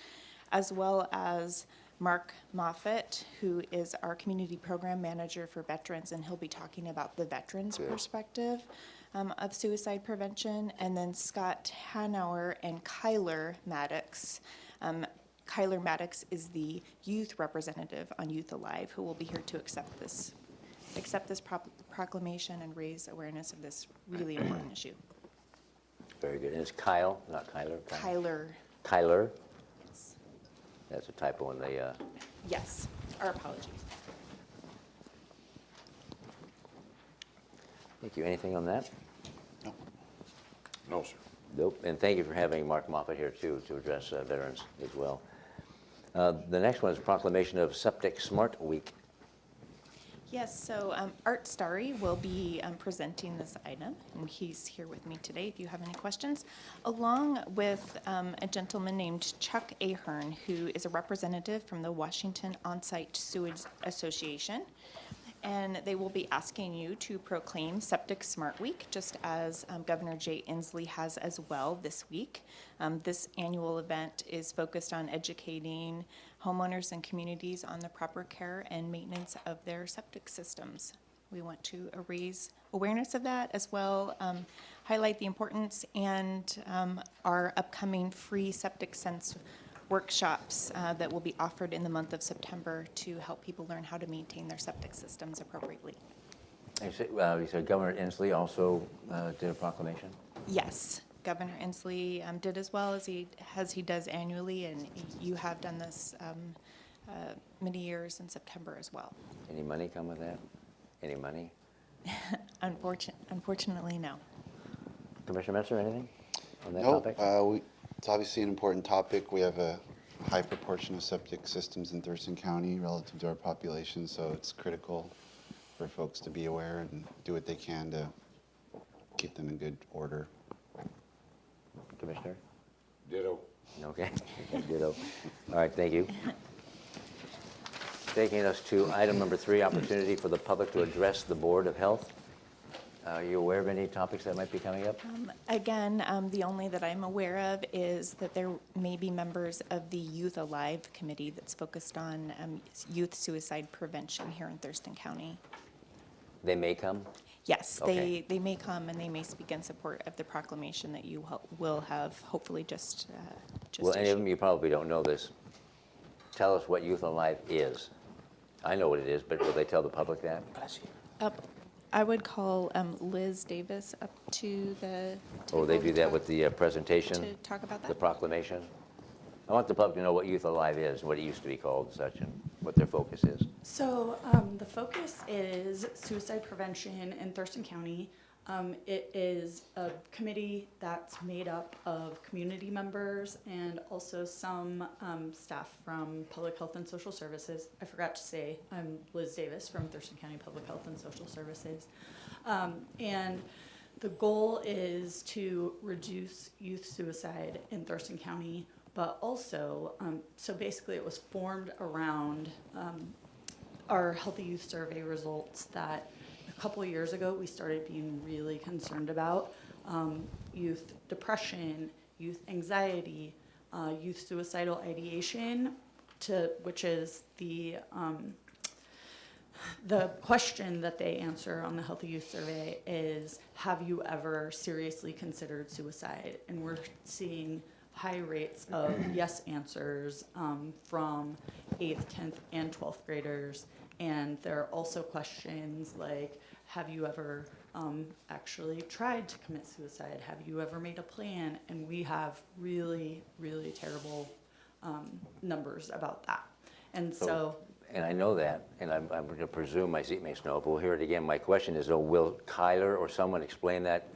as well as Mark Moffett, who is our Community Program Manager for Veterans, and he'll be talking about the veterans' perspective of suicide prevention, and then Scott Hanauer and Kyler Maddox. Kyler Maddox is the youth representative on Youth Alive, who will be here to accept this proclamation and raise awareness of this really important issue. Very good. And it's Kyle, not Kyler? Kyler. Kyler? Yes. That's a typo in the... Yes, our apologies. Thank you. Anything on that? No, sir. Nope. And thank you for having Mark Moffett here, too, to address veterans as well. The next one is Proclamation of Septic Smart Week. Yes, so Art Starry will be presenting this item, and he's here with me today if you have any questions, along with a gentleman named Chuck Ahern, who is a representative from the Washington On-Site Sewage Association. And they will be asking you to proclaim Septic Smart Week, just as Governor Jay Inslee has as well this week. This annual event is focused on educating homeowners and communities on the proper care and maintenance of their septic systems. We want to raise awareness of that as well, highlight the importance, and our upcoming free septic sense workshops that will be offered in the month of September to help people learn how to maintain their septic systems appropriately. You said Governor Inslee also did a proclamation? Yes, Governor Inslee did as well as he does annually, and you have done this many years in September as well. Any money come with that? Any money? Unfortunately, no. Commissioner Metzer, anything on that Nope, topic? it's obviously an important topic. We have a high proportion of septic systems in Thurston County relative to our population, so it's critical for folks to be aware and do what they can to keep them in good order. Commissioner? Ditto. Okay, ditto. All right, thank you. Taking us to item number 3, opportunity for the public to address the Board of Health. Are you aware of any topics that might be coming up? Again, the only that I'm aware of is that there may be members of the Youth Alive Committee that's focused on youth suicide prevention here in Thurston County. They may come? Yes, Okay. they may come and they may speak in support of the proclamation that you will have hopefully just Well, any of issued. them, you probably don't know this. Tell us what Youth Alive is. I know what it is, but will they tell the public that? I would call Liz Davis up to the Or will they table do to that talk- with the presentation? to talk about The that? proclamation? I want the public to know what Youth Alive is, and what it used to be called and such, and what their focus is. So the focus is suicide prevention in Thurston County. It is a committee that's made up of community members and also some staff from Public Health and Social Services. I forgot to say, I'm Liz Davis from Thurston County Public Health and Social Services. And the goal is to reduce youth suicide in Thurston County, but also, so basically it was formed around our Healthy Youth Survey results that a couple of years ago we started being really concerned about. Youth depression, youth anxiety, youth suicidal ideation, which is the question that they answer on the Healthy Youth Survey is, have you ever seriously considered suicide? And we're seeing high rates of yes answers from 8th, 10th, and 12th graders. And there are also questions like, have you ever actually tried to commit suicide? Have you ever made a plan? And we have really, really terrible numbers about that. And so And I know that, and I'm going to presume my seatmates know, but we'll hear it again. My question is, though, will Kyler or someone explain that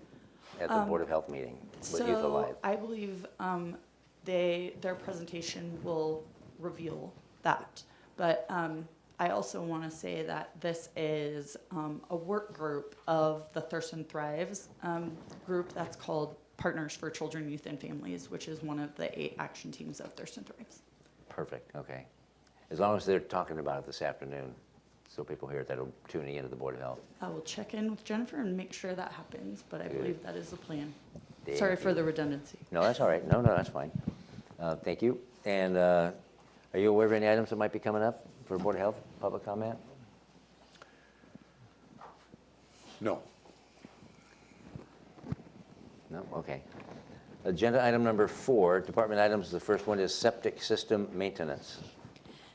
at the Board of Health meeting with Youth Alive? I believe their presentation will reveal that. But I also want to say that this is a work group of the Thurston Thrives group that's called Partners for Children, Youth, and Families, which is one of the 8 action teams of Thurston Thrives. Perfect, okay. As long as they're talking about it this afternoon, so people hear it that are tuning into the Board of Health. I will check in with Jennifer and make sure that happens, but I Good. believe that is the plan. Thank Sorry for you. the redundancy. No, that's all right. No, that's fine. Thank you. And are you aware of any items that might be coming up for Board of Health public comment? No. No? Okay. Agenda item number 4, department items. The first one is septic system maintenance.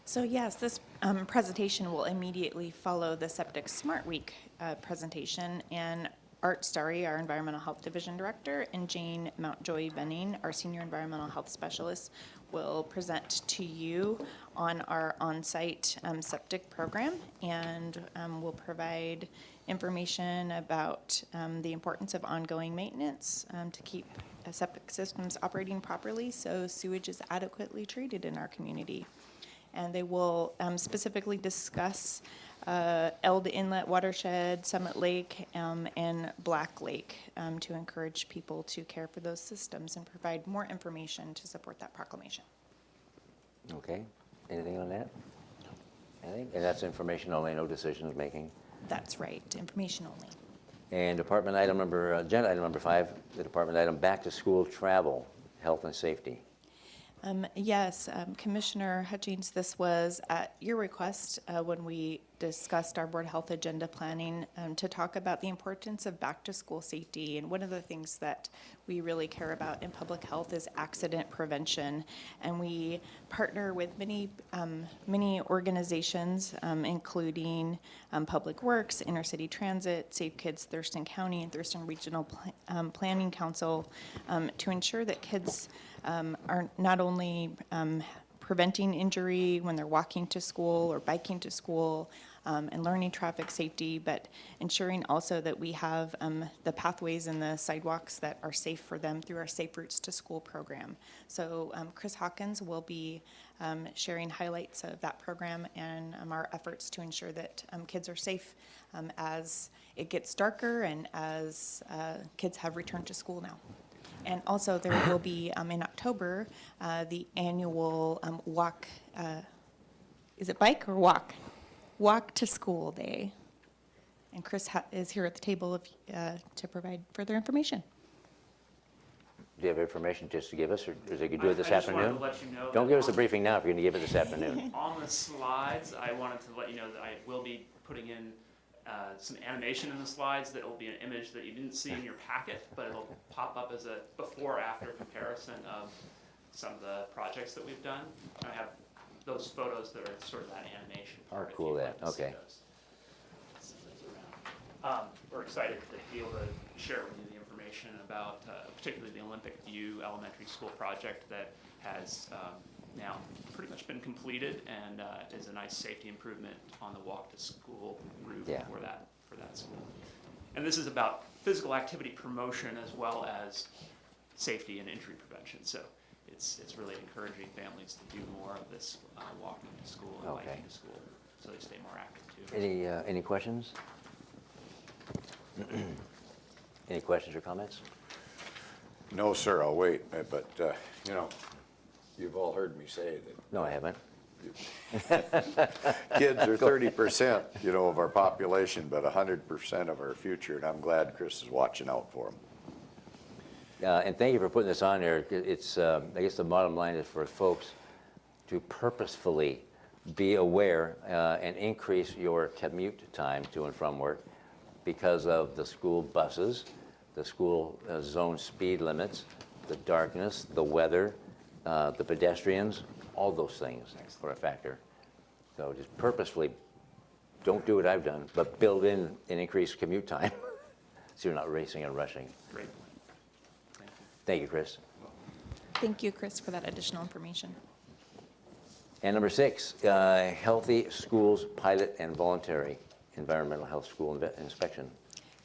So yes, this presentation will immediately follow the Septic Smart Week presentation, and Art Starry, our Environmental Health Division Director, and Jane Mountjoy Benning, our Senior Environmental Health Specialist, will present to you on our on-site septic program, and will provide information about the importance of ongoing maintenance to keep septic systems operating properly so sewage is adequately treated in our community. And they will specifically discuss Eld Inlet Watershed, Summit Lake, and Black Lake to encourage people to care for those systems and provide more information to support that proclamation. Okay, anything on that? Anything? And that's information only, no decisions making. That's right, information only. And department item number, agenda item number 5, the department item back to school travel, health and safety. Yes, Commissioner Hutchings, this was at your request when we discussed our board health agenda planning to talk about the importance of back-to-school safety. And one of the things that we really care about in public health is accident prevention. And we partner with many organizations, including Public Works, Inner City Transit, Safe Kids Thurston County, and Thurston Regional Planning Council to ensure that kids are not only preventing injury when they're walking to school or biking to school and learning traffic safety, but ensuring also that we have the pathways and the sidewalks that are safe for them through our Safe Routes to School program. So Chris Hawkins will be sharing highlights of that program and our efforts to ensure that kids are safe as it gets darker and as kids have returned to school now. And also there will be in October the annual walk, is it bike or walk? Walk to School Day. And Chris is here at the table to provide further information. Do you have information just to give us, or is it, could do it this I just wanted afternoon? to let you know Don't that give us a on- briefing now if you're going to give it this afternoon. On the slides, I wanted to let you know that I will be putting in some animation in the slides that will be an image that you didn't see in your packet, but it'll pop up as a before-after comparison of some of the projects that we've done. I have those photos that are sort of that animation part. cool if you'd that. like to see Okay. those. Send those around. We're excited to be able to share with you the information about particularly the Olympic View Elementary School project that has now pretty much been completed and is a nice safety improvement on the walk to school route Yeah. for that school. And this is about physical activity promotion as well as safety and injury prevention. So it's really encouraging families to do more of this walking to school and Okay. biking to school so they stay more active too. Any questions? Any questions or comments? No, sir, I'll wait, but, you know, you've all heard me say No, I haven't. that kids are 30%, you know, of our population, but 100% of our future, and I'm glad Chris is watching out for them. And thank you for putting this on there. It's, I guess the bottom line is for folks to purposefully be aware and increase your commute time to and from work because of the school buses, the school zone speed limits, the darkness, the weather, the pedestrians, all those things are a factor. So just purposefully, don't do what I've done, but build in an increased commute time so you're not racing and rushing. Great. Thank you. Thank you, Chris. Thank you, Chris, for that additional information. And number 6, Healthy Schools Pilot and Voluntary Environmental Health School Inspection.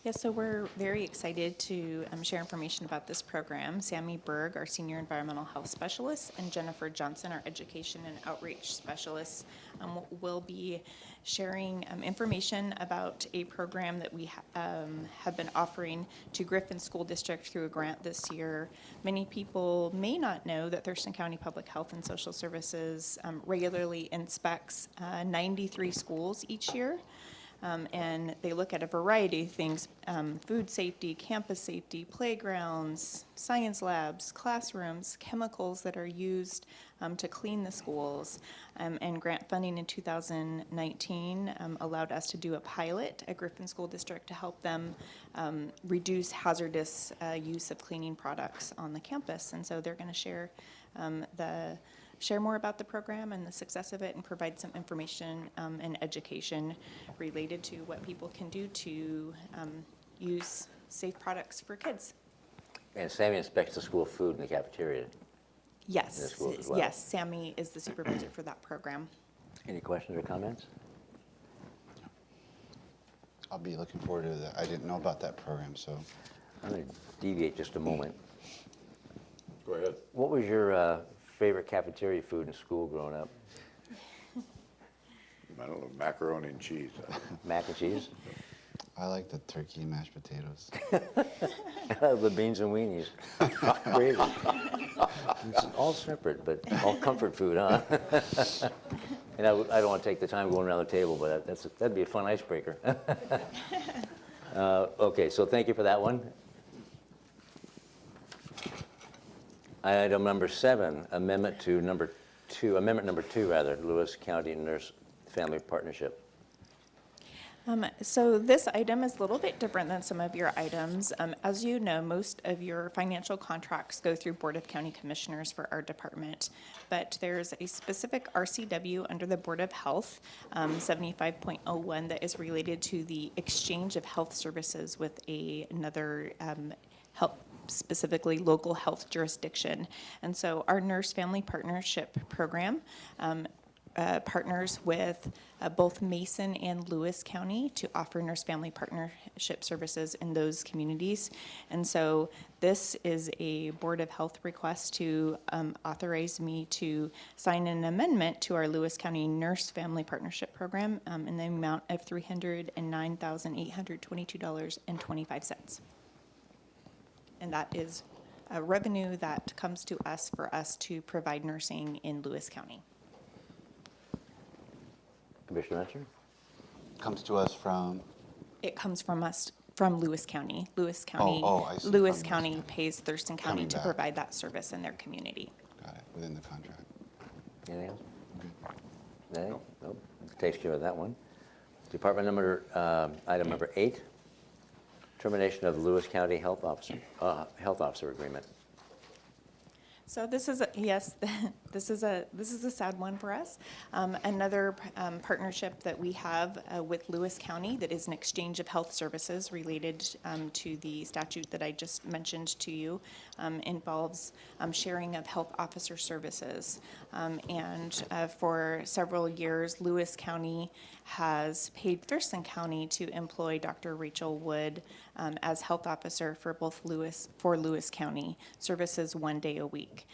Yes, so we're very excited to share information about this program. Sammy Berg, our Senior Environmental Health Specialist, and Jennifer Johnson, our Education and Outreach Specialist, will be sharing information about a program that we have been offering to Griffin School District through a grant this year. Many people may not know that Thurston County Public Health and Social Services regularly inspects 93 schools each year. And they look at a variety of things, food safety, campus safety, playgrounds, science labs, classrooms, chemicals that are used to clean the schools. And grant funding in 2019 allowed us to do a pilot at Griffin School District to help them reduce hazardous use of cleaning products on the campus. And so they're going to share more about the program and the success of it and provide some information and education related to what people can do to use safe products for kids. And Sammy inspects the school food in the cafeteria. Yes, In the schools as well. yes, Sammy is the supervisor for that program. Any questions or comments? I'll be looking forward to that. I didn't know about that program, so. I'm going to deviate just a moment. Go ahead. What was your favorite cafeteria food in school growing up? I don't know, macaroni and cheese. Mac and cheese? I like the turkey and mashed potatoes. The beans and weenies. Crazy. It's all separate, but all comfort food, huh? And I don't want to take the time going around the table, but that'd be a fun icebreaker. Okay, so thank you for that one. Item number 7, amendment number 2, Lewis County Nurse Family Partnership. So this item is a little bit different than some of your items. As you know, most of your financial contracts go through Board of County Commissioners for our department, but there's a specific RCW under the Board of Health, 75.01, that is related to the exchange of health services with another health, specifically local health jurisdiction. And so our Nurse Family Partnership Program partners with both Mason and Lewis County to offer nurse family partnership services in those communities. And so this is a Board of Health request to authorize me to sign an amendment to our Lewis County Nurse Family Partnership Program in the amount of $309,822.25. And that is a revenue that comes to us for us to provide nursing in Lewis County. Commissioner Mencher? Comes to us from, It comes from us, from Lewis County. Lewis County, I see, Lewis from Lewis County County. pays Thurston County Coming to back. provide that service in their community. got it, within the contract. Anything else? Anything? Nope. Takes care of that one. Item number 8, termination of Lewis County Health Officer Agreement. So this is, this is a sad one for us. Another partnership that we have with Lewis County that is an exchange of health services related to the statute that I just mentioned to you involves sharing of health officer services. And for several years, Lewis County has paid Thurston County to employ Dr. Rachel Wood as health officer for Lewis County services 1 day a week.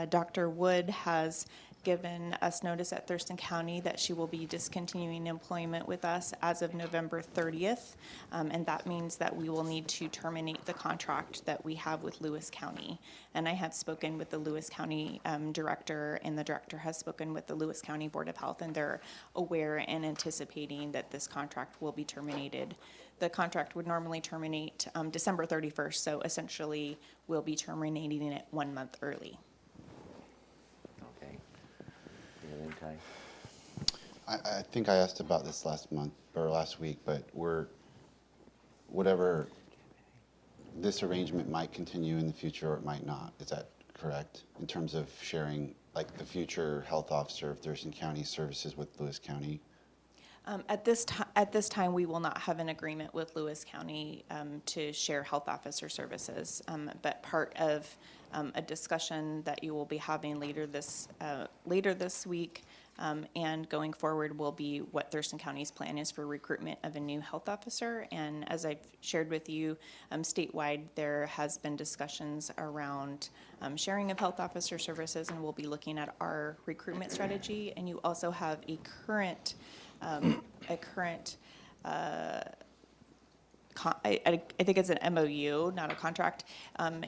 Dr. Wood has given us notice at Thurston County that she will be discontinuing employment with us as of November 30th, and that means that we will need to terminate the contract that we have with Lewis County. And I have spoken with the Lewis County director, and the director has spoken with the Lewis County Board of Health, and they're aware and anticipating that this contract will be terminated. The contract would normally terminate December 31st, so essentially we'll be terminating it 1 month early. Okay. Anything, Ty? I think I asked about this last month, or last week, but whatever, this arrangement might continue in the future or it might not. Is that correct? In terms of sharing, like, the future health officer of Thurston County services with Lewis County? At this time, we will not have an agreement with Lewis County to share health officer services. But part of a discussion that you will be having later this week and going forward will be what Thurston County's plan is for recruitment of a new health officer. And as I've shared with you, statewide, there has been discussions around sharing of health officer services, and we'll be looking at our recruitment strategy. And you also have a current I think it's an MOU, not a contract,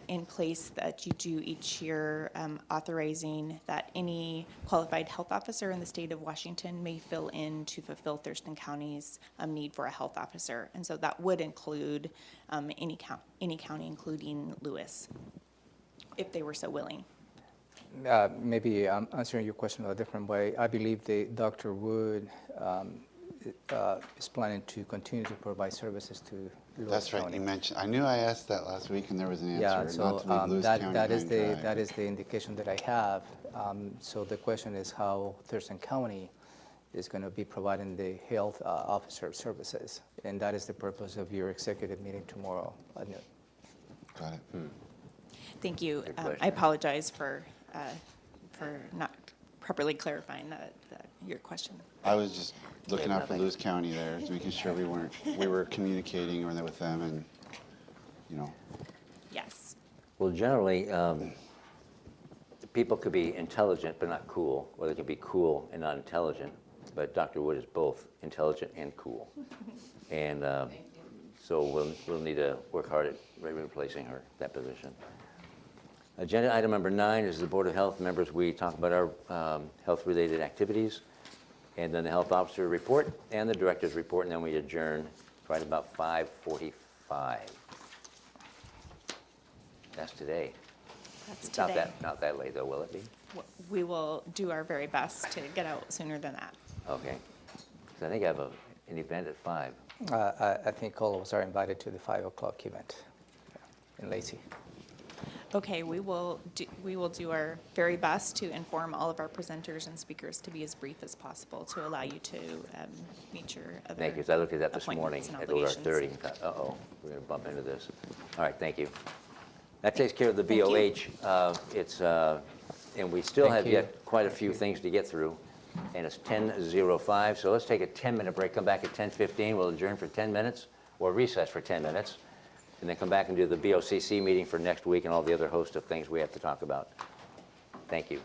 in place that you do each year, authorizing that any qualified health officer in the state of Washington may fill in to fulfill Thurston County's need for a health officer. And so that would include any county, including Lewis, if they were so willing. Maybe I'm answering your question a different way. I believe Dr. Wood is planning to continue to provide services to Lewis That's right, County. you mentioned, I knew I asked that last week and there was an answer. Yeah, not so to leave Lewis County that is high and dry. that is the indication that I have. So the question is how Thurston County is going to be providing the health officer services, and that is the purpose of your executive meeting tomorrow at noon. Got it. Thank you. Good question. I apologize for not properly clarifying your question. I was just looking out for nothing. Lewis County there, just making sure we were communicating with them and, you know. Yes. Well, generally, people could be intelligent but not cool, or they could be cool and not intelligent. but Dr. Wood is both intelligent and cool. And so we'll need to work hard at replacing her, that position. Agenda item number 9 is the Board of Health members. We talk about our health-related activities, and then the health officer report and the director's report, and then we adjourn right about 5:45. That's today. That's Not today. not that late, though, will it be? We will do our very best to get out sooner than that. Okay. 'Cause I think I have an event at 5. I think all of us are invited to the 5 o'clock event in Lacey. Okay, we will do our very best to inform all of our presenters and speakers to be as brief as possible to allow you to meet your other Thank you, 'cause I looked at that this morning appointments and at OR 30 and obligations. thought, uh-oh, we're going to bump into this. All right, thank you. That takes care of the Thank you. BOH. And we still Thank have you. yet quite a few things to get through, and it's 10:05, so let's take a 10-minute break, come back at 10:15, we'll adjourn for 10 minutes, or recess for 10 minutes, and then come back and do the BoCC meeting for next week and all the other host of things we have to talk about. Thank you.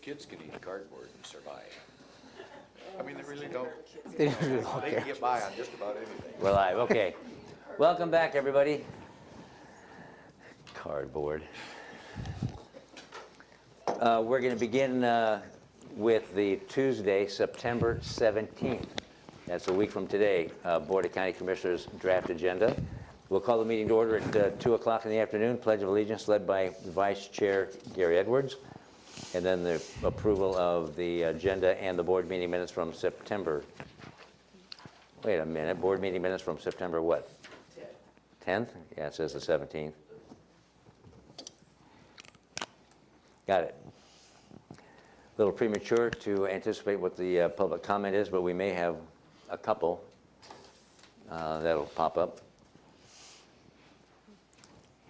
Kids can eat cardboard and survive. I mean, they really don't. They really don't They care. can get by on just about anything. We're live, okay. Welcome back, everybody. Cardboard. We're going to begin with the Tuesday, September 17th. That's a week from today, Board of County Commissioners draft agenda. We'll call the meeting to order at 2 o'clock in the afternoon. Pledge of Allegiance led by Vice Chair Gary Edwards. And then the approval of the agenda and the board meeting minutes from September. Wait a minute, board meeting minutes from September what? 10th? Yeah, it says the 17th. Got it. A little premature to anticipate what the public comment is, but we may have a couple that'll pop up.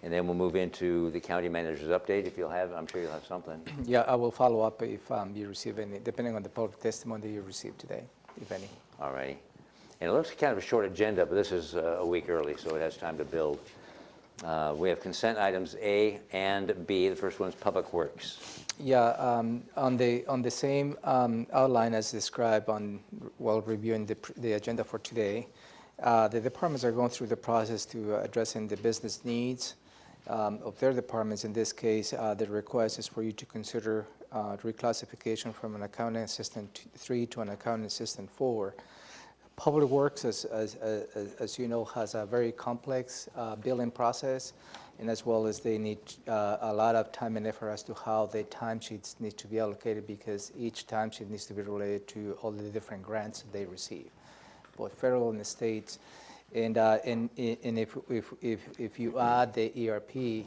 And then we'll move into the county manager's update. If you'll have, I'm sure you'll have something. Yeah, I will follow up if you receive any, depending on the public testimony you receive today, if any. All righty. And it looks kind of a short agenda, but this is a week early, so it has time to build. We have consent items A and B. The first one's Public Works. Yeah, on the same outline as described while reviewing the agenda for today, the departments are going through the process to addressing the business needs of their departments. In this case, the request is for you to consider reclassification from an accounting assistant 3 to an accounting assistant 4. Public Works, as you know, has a very complex billing process, and as well as they need a lot of time and effort as to how the timesheets need to be allocated, because each timesheet needs to be related to all the different grants they receive, both federal and the states. And if you add the ERP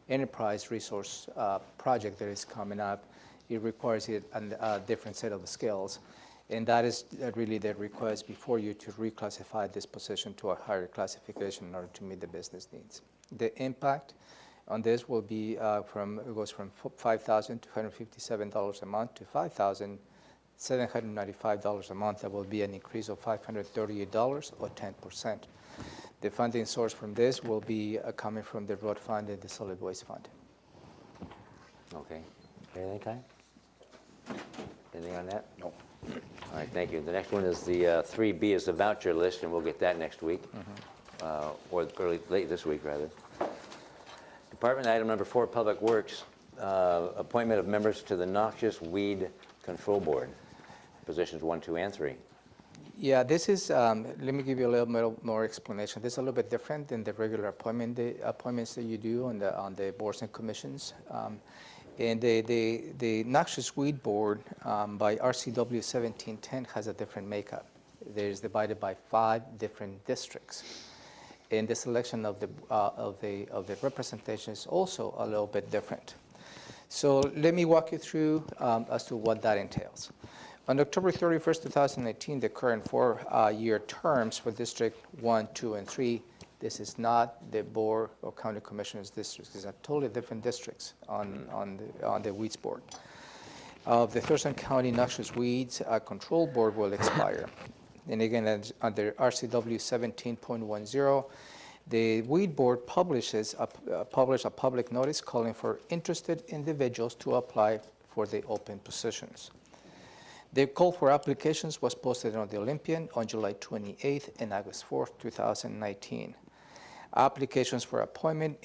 enterprise resource project that is coming up, it requires a different set of skills. And that is really the request before you to reclassify this position to a higher classification in order to meet the business needs. The impact on this will be it goes from $5,257 a month to $5,795 a month. That will be an increase of $538 or 10%. The funding source from this will be coming from the road fund and the solid waste fund. Okay. Anything, Kai? Anything on that? No. All right, thank you. The next one is the 3B is the voucher list, and we'll get that next week, or late this week, rather. Department item number 4, Public Works, appointment of members to the Noxious Weed Control Board, positions 1, 2, and 3. Yeah, this is, let me give you a little bit more explanation. This is a little bit different than the regular appointments that you do on the boards and commissions. And the Noxious Weed Board by RCW 1710 has a different makeup. There's divided by 5 different districts. And the selection of the representation is also a little bit different. So let me walk you through as to what that entails. On October 31st, 2018, the current 4-year terms for District 1, 2, and 3, this is not the Board of County Commissioners districts. These are totally different districts on the Weeds Board. The Thurston County Noxious Weeds Control Board will expire. And again, under RCW 17.10, the Weed Board published a public notice calling for interested individuals to apply for the open positions. The call for applications was posted on the Olympian on July 28th and August 4th, 2019. Applications for appointment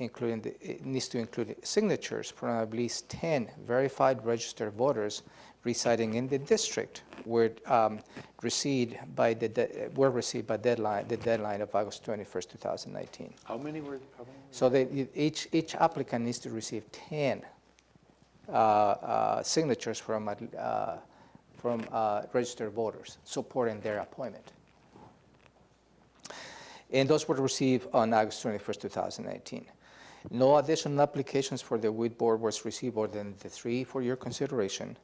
needs to include signatures from at least 10 verified registered voters residing in the district were received by the deadline of August 21st, 2019. How many were? So each applicant needs to receive 10 signatures from registered voters supporting their appointment. And those were received on August 21st, 2018. No additional applications for the Weed Board was received more than the 3 for your consideration.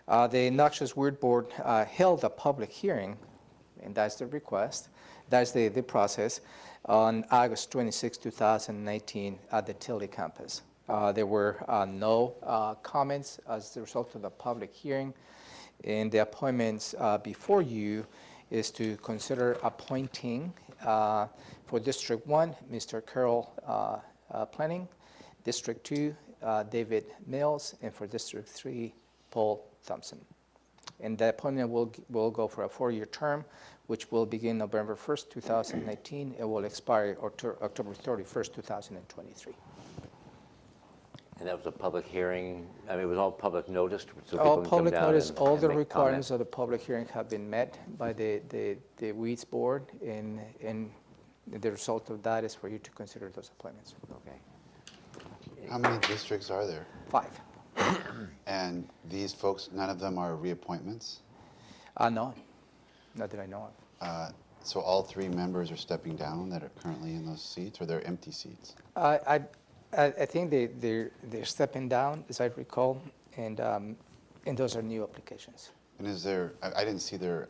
The Noxious Weed Board held a public hearing, and that's the request, that's the process, on August 26, 2019 at the Tilly campus. There were no comments as a result of the public hearing, and the appointments before you is to consider appointing for District 1, Mr. Carol Planning, District 2, David Mills, and for District 3, Paul Thompson. And the appointment will go for a 4-year term, which will begin November 1st, 2019, and will expire October 31st, 2023. And that was a public hearing, I mean, it was all public noticed, so All people can come public down notice, and all the make requirements comment? of the public hearing have been met by the Weeds Board, and the result of that is for you to consider those appointments. Okay. How many districts are there? 5. And these folks, none of them are reappointments? No, not that I know of. So all 3 members are stepping down that are currently in those seats, or they're empty seats? I think they're stepping down, as I recall, and those are new applications. And is there, I didn't see their,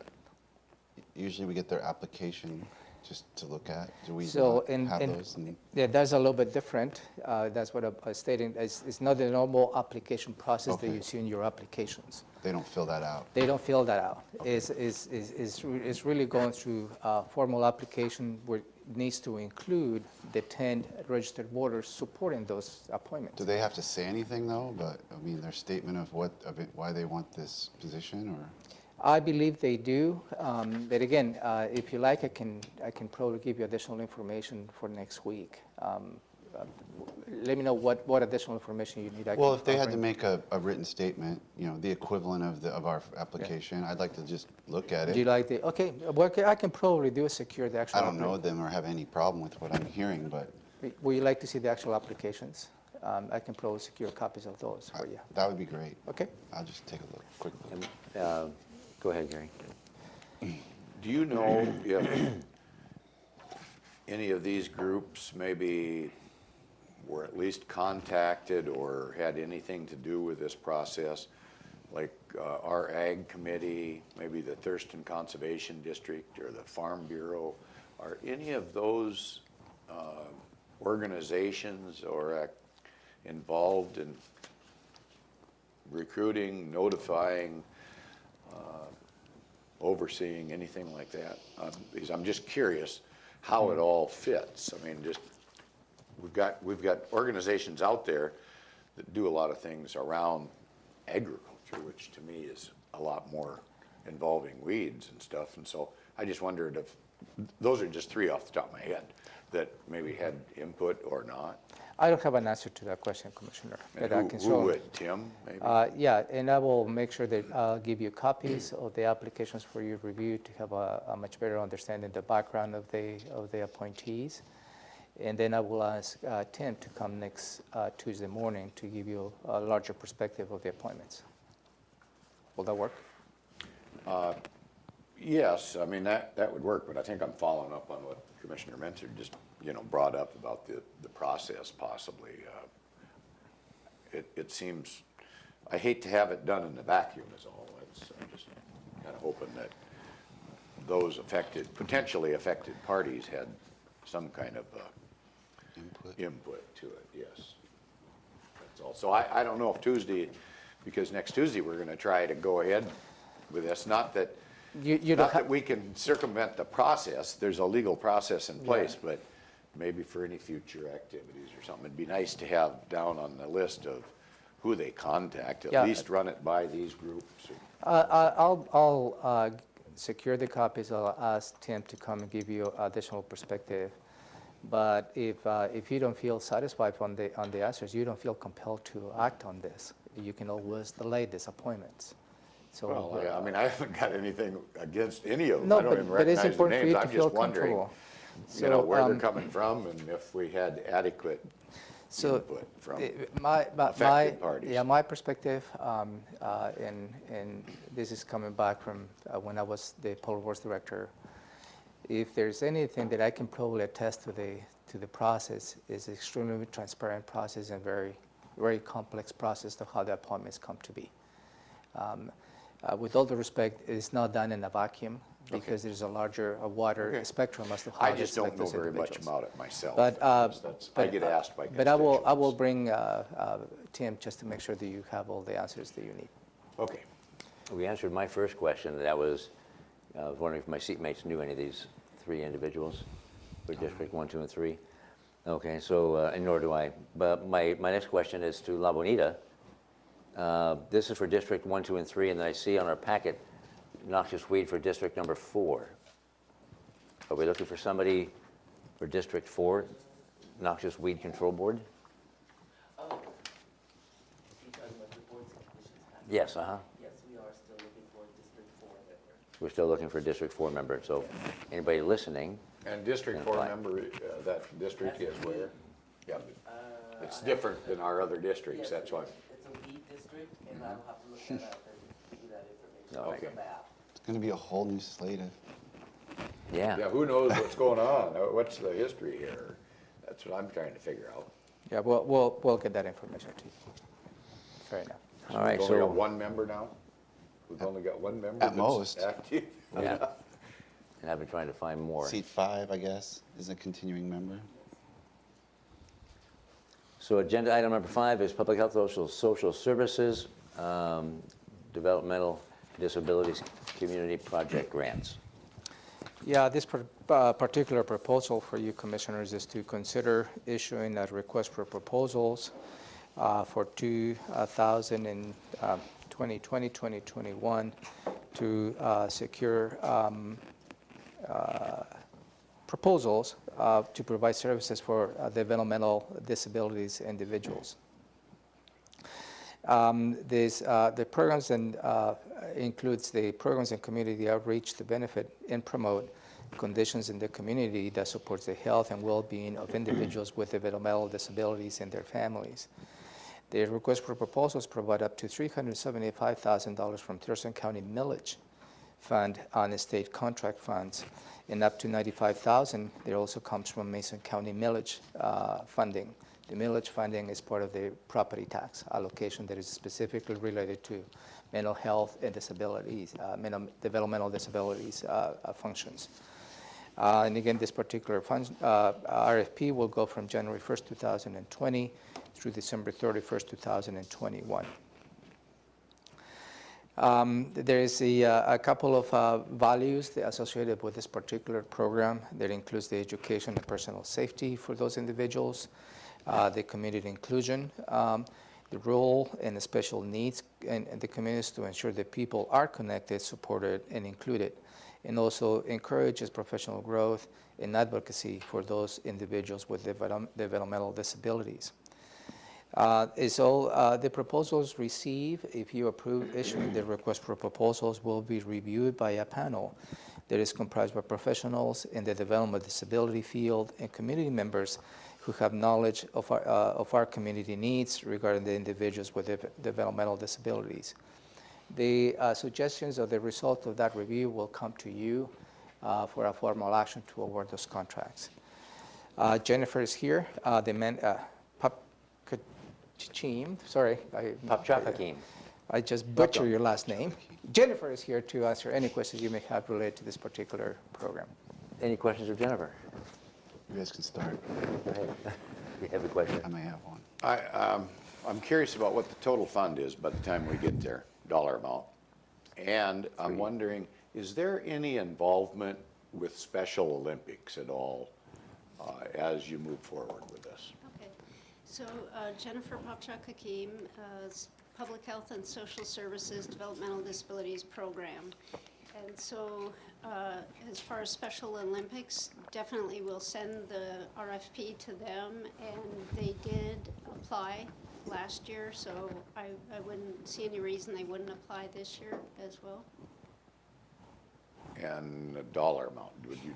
usually we get their application just to look at. Do we So, not have those? yeah, that's a little bit different. That's what I'm stating. It's not the normal application process that Okay. you see in your applications. They don't fill that out? They don't fill that out. It's really going through a formal application where it needs to include the 10 registered voters supporting those appointments. Do they have to say anything, though? But, I mean, their statement of why they want this position, or? I believe they do, but again, if you like, I can probably give you additional information for next week. Let me know what additional information you need. Well, if they had to make a written statement, you know, the equivalent of our application, I'd like to just look at Do you it. like the, okay, what I can probably do is secure the actual. I don't know them or have any problem with what I'm hearing, but Would you like to see the actual applications? I can probably secure copies of those for you. that would be great. Okay? I'll just take a look quickly. And, go ahead, Gary. Do you know if any of these groups maybe were at least contacted or had anything to do with this process? Like our Ag Committee, maybe the Thurston Conservation District or the Farm Bureau? Are any of those organizations or involved in recruiting, notifying, overseeing, anything like that? Because I'm just curious how it all fits. I mean, just we've got organizations out there that do a lot of things around agriculture, which to me is a lot more involving weeds and stuff. And so I just wondered if those are just 3 off the top of my head that maybe had input or not. I don't have an answer to that question, Commissioner. And but I can who certainly- would, Tim, maybe? Yeah, and I will make sure that I'll give you copies of the applications for your review to have a much better understanding of the background of the appointees. And then I will ask Tim to come next Tuesday morning to give you a larger perspective of the appointments. Will that work? Yes, I mean, that would work, but I think I'm following up on what Commissioner Mentor just, brought up about the process possibly. It seems, I hate to have it done in the vacuum is all. I'm just kind of hoping that those potentially affected parties had some kind of input to it, yes. That's all. So I don't know if Tuesday, because next Tuesday we're going to try to go ahead with this. Not that we can circumvent the process. There's a legal process in place, but maybe for any future activities or something, it'd be nice to have down on the list of who they contact, at least run it by these groups. I'll secure the copies. I'll ask Tim to come and give you additional perspective. But if you don't feel satisfied on the answers, you don't feel compelled to act on this, you can always delay these appointments. So, Well, yeah, I mean, I haven't got anything against any of them. No, I don't even but it's recognize the important for you names. to I'm feel just wondering, comfortable. where they're coming from and if we had adequate input from affected parties. Yeah, my perspective, and this is coming back from when I was the Public Works Director. If there's anything that I can probably attest to the process, is extremely transparent process and very, very complex process of how the appointments come to be. With all due respect, it's not done in a vacuum because there's a wider spectrum as to how I they just select don't know those very much individuals. about it myself. But, I get asked by But I will constituents. bring Tim just to make sure that you have all the answers that you need. Okay. We answered my first question. That was, I was wondering if my seatmates knew any of these 3 individuals for District 1, 2, and 3. Okay, so, and nor do I. But my next question is to La Bonita. This is for District 1, 2, and 3, and then I see on our packet, noxious weed for District number 4. Are we looking for somebody for District 4, Noxious Weed Control Board? Yes, uh-huh. Yes, we are still looking for District 4 member. We're still looking for a District 4 member, so anybody listening? And District 4 member, that district is where? Yeah, it's different than our other districts, that's why. It's a weed district, and I'll have to look that up and give you that information. No, okay. On the map. It's going to be a whole new slate of. Yeah. Yeah, who knows what's going on? What's the history here? That's what I'm trying to figure out. Yeah, we'll get that information to you. Fair enough. All right, We've only got so, one member now? We've only got one member At that's most. active? yeah. And I've been trying to find more. Seat 5, I guess, is a continuing member. So agenda item number 5 is Public Health Social Services, Developmental Disabilities Community Project Grants. Yeah, this particular proposal for you commissioners is to consider issuing a request for proposals for 2020-2021 to secure proposals to provide services for developmental disabilities individuals. The programs includes the programs and community outreach to benefit and promote conditions in the community that supports the health and well-being of individuals with developmental disabilities and their families. The request for proposals provide up to $375,000 from Thurston County Millage Fund on state contract funds, and up to $95,000 there also comes from Mason County Millage funding. The millage funding is part of the property tax allocation that is specifically related to mental health and disabilities, developmental disabilities functions. And again, this particular RFP will go from January 1st, 2020 through December 31st, 2021. There is a couple of values associated with this particular program that includes the education and personal safety for those individuals, the community inclusion, the role and the special needs in the communities to ensure that people are connected, supported, and included, and also encourages professional growth and advocacy for those individuals with developmental disabilities. The proposals received, if you approve issuing the request for proposals, will be reviewed by a panel that is comprised of professionals in the developmental disability field and community members who have knowledge of our community needs regarding the individuals with developmental disabilities. The suggestions of the result of that review will come to you for a formal action to award those contracts. Jennifer is here. Papchakakim. I just butchered your last name. Jennifer is here to answer any questions you may have related to this particular program. Any questions of Jennifer? You guys can start. Go ahead. You have a question? I may have one. I'm curious about what the total fund is by the time we get there, dollar amount. And I'm wondering, is there any involvement with Special Olympics at all as you move forward with this? Okay, so Jennifer Papchak-Hakim, Public Health and Social Services Developmental Disabilities Program. And so as far as Special Olympics, definitely we'll send the RFP to them, and they did apply last year, so I wouldn't see any reason they wouldn't apply this year as well. And a dollar amount, would you?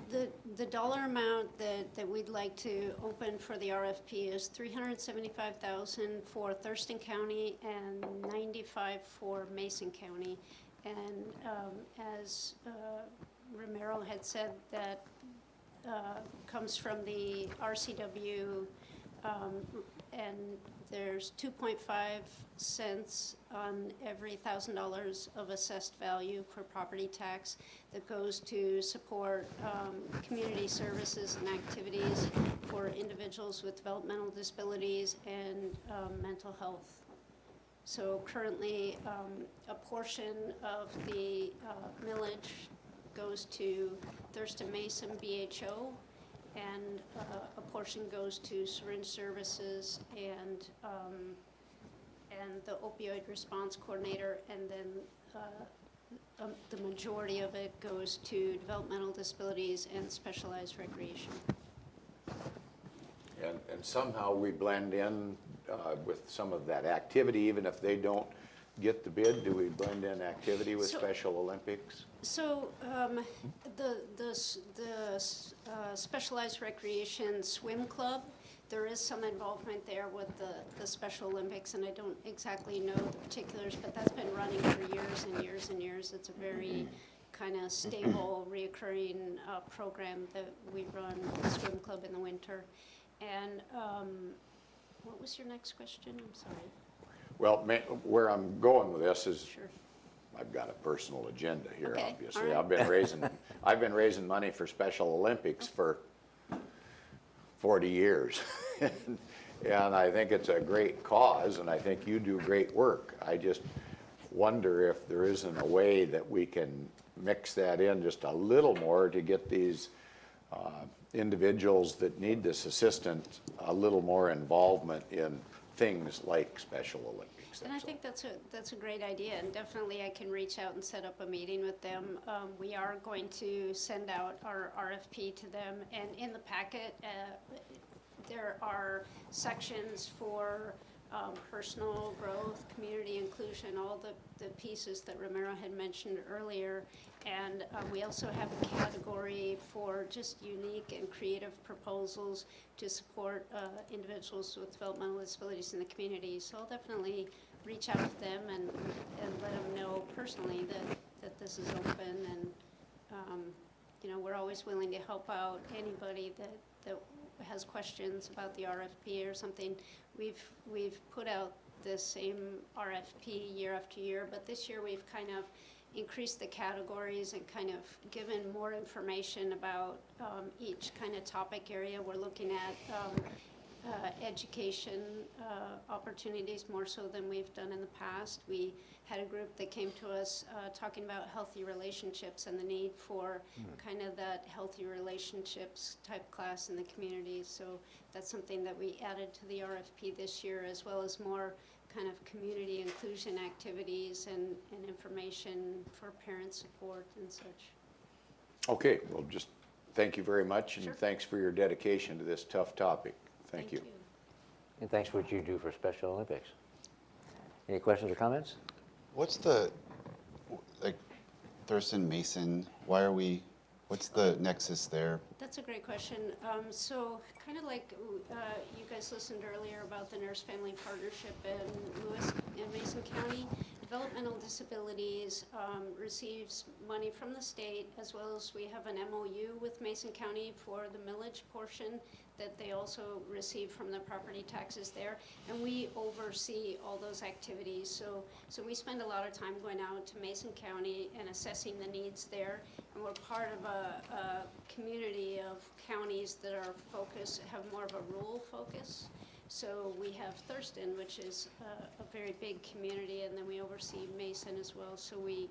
The dollar amount that we'd like to open for the RFP is $375,000 for Thurston County and $95,000 for Mason County. And as Romero had said, that comes from the RCW, and there's 2.5 cents on every $1,000 of assessed value for property tax that goes to support community services and activities for individuals with developmental disabilities and mental health. So currently, a portion of the millage goes to Thurston Mason BHO, and a portion goes to syringe services and and the opioid response coordinator, and then the majority of it goes to developmental disabilities and specialized recreation. And somehow we blend in with some of that activity, even if they don't get the bid, do we blend in activity with So- Special Olympics? So the specialized recreation swim club, there is some involvement there with the Special Olympics, and I don't exactly know the particulars, but that's been running for years and years and years. It's a very kind of stable, reoccurring program that we run, the swim club in the winter. And what was your next question? I'm sorry. Well, where I'm going with this is, Sure. I've got a personal agenda here, Okay, obviously. all I've been raising money for Special Olympics for 40 years. And I think it's a great cause, and I think you do great work. I just wonder if there isn't a way that we can mix that in just a little more to get these individuals that need this assistance a little more involvement in things like Special Olympics. And I think that's a great idea, and definitely I can reach out and set up a meeting with them. We are going to send out our RFP to them, and in the packet, there are sections for personal growth, community inclusion, all the pieces that Ramiro had mentioned earlier. And we also have a category for just unique and creative proposals to support individuals with developmental disabilities in the community. So I'll definitely reach out to them and let them know personally that this is open. And, you know, we're always willing to help out anybody that has questions about the RFP or something. We've put out the same RFP year after year, but this year we've kind of increased the categories and kind of given more information about each kind of topic area. We're looking at education opportunities more so than we've done in the past. We had a group that came to us talking about healthy relationships and the need for kind of that healthy relationships type class in the community. So that's something that we added to the RFP this year, as well as more kind of community inclusion activities and information for parent support and such. Okay, well, just thank you very much, and Sure. thanks for your dedication to this tough topic. Thank you. And thanks for what you do for Special Olympics. Any questions or comments? What's the, like, Thurston, Mason, what's the nexus there? That's a great question. So kind of like you guys listened earlier about the Nurse Family Partnership in Lewis and Mason County, Developmental Disabilities receives money from the state, as well as we have an MOU with Mason County for the millage portion that they also receive from the property taxes there, and we oversee all those activities. So we spend a lot of time going out to Mason County and assessing the needs there, and we're part of a community of counties that are have more of a rural focus. So we have Thurston, which is a very big community, and then we oversee Mason as well. So we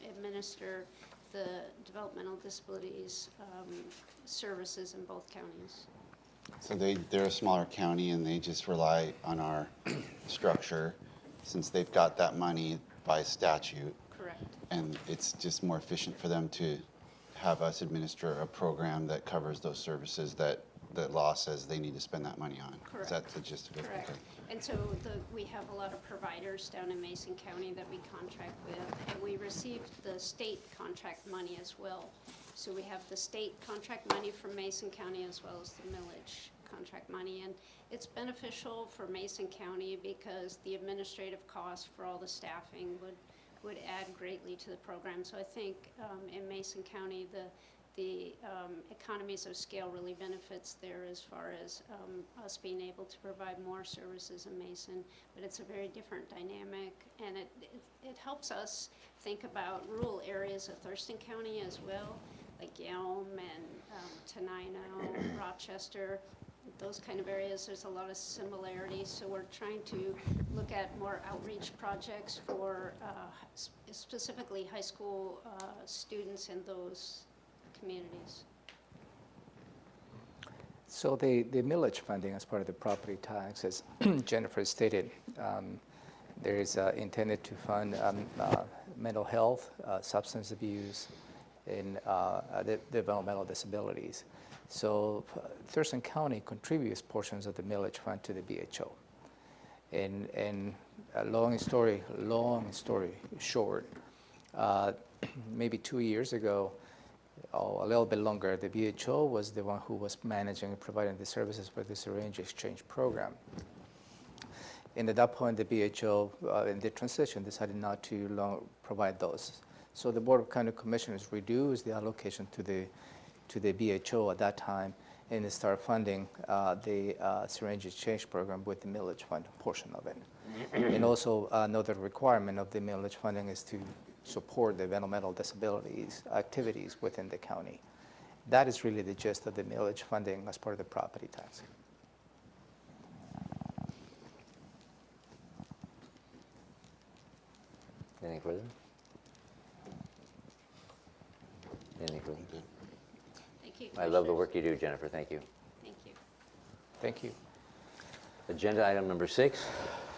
administer the developmental disabilities services in both counties. So they're a smaller county and they just rely on our structure since they've got that money by statute. Correct. And it's just more efficient for them to have us administer a program that covers those services that the law says they need to spend that money on. Correct. Is that the gist of it? Correct. Okay. And so we have a lot of providers down in Mason County that we contract with, and we receive the state contract money as well. So we have the state contract money from Mason County as well as the millage contract money. And it's beneficial for Mason County because the administrative costs for all the staffing would add greatly to the program. So I think in Mason County, the economies of scale really benefits there as far as us being able to provide more services in Mason. But it's a very different dynamic, and it helps us think about rural areas of Thurston County as well, like Yelm and Tenino, Rochester, those kind of areas. There's a lot of similarities, so we're trying to look at more outreach projects for specifically high school students in those communities. So the millage funding as part of the property tax, as Jennifer stated, there is intended to fund mental health, substance abuse, and developmental disabilities. So Thurston County contributes portions of the millage fund to the BHO. And a long story short, maybe 2 years ago, or a little bit longer, the BHO was the one who was managing and providing the services for the syringe exchange program. And at that point, the BHO, in the transition, decided not to provide those. So the Board of County Commissioners reduced the allocation to the BHO at that time, and they started funding the syringe exchange program with the millage fund portion of it. And also another requirement of the millage funding is to support the developmental disabilities activities within the county. That is really the gist of the millage funding as part of the property tax. Anything further? Anything further? Thank you, I love the Commissioners. work you do, Jennifer. Thank you. Thank you. Thank you. Agenda item number 6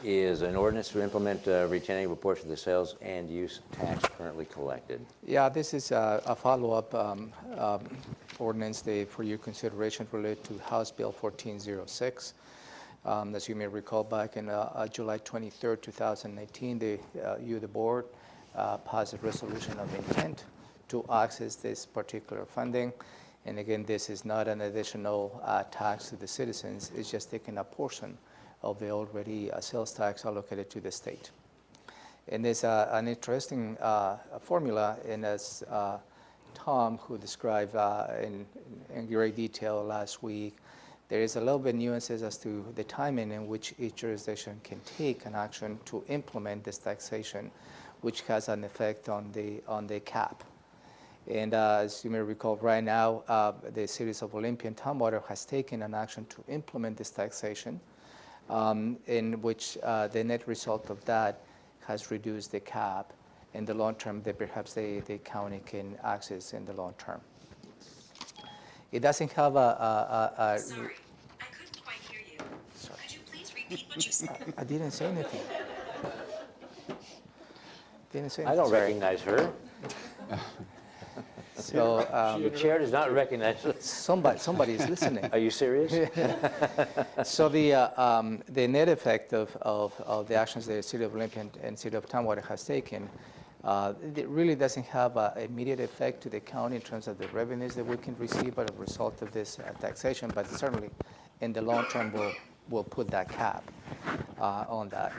is an ordinance to implement retaining reports of the sales and use tax currently collected. Yeah, this is a follow-up ordinance for your consideration related to House Bill 1406. As you may recall, back in July 23rd, 2019, the board passed a resolution of intent to access this particular funding. And again, this is not an additional tax to the citizens. It's just taking a portion of the already sales tax allocated to the state. And there's an interesting formula, and as Tom, who described in great detail last week, there is a little bit nuances as to the timing in which each jurisdiction can take an action to implement this taxation, which has an effect on the cap. And as you may recall, right now, the cities of Olympia and Tumwater has taken an action to implement this taxation, in which the net result of that has reduced the cap in the long term that perhaps the county can access in the long term. It doesn't have a Sorry, I couldn't quite hear you. Sorry. Could you please repeat what you said? I didn't say anything. Didn't say anything. I don't Sorry. recognize her. So The chair does not recognize her. somebody is listening. Are you serious? So the net effect of the actions that the City of Olympia and City of Tumwater has taken, it really doesn't have an immediate effect to the county in terms of the revenues that we can receive as a result of this taxation, but certainly in the long term will put that cap on that.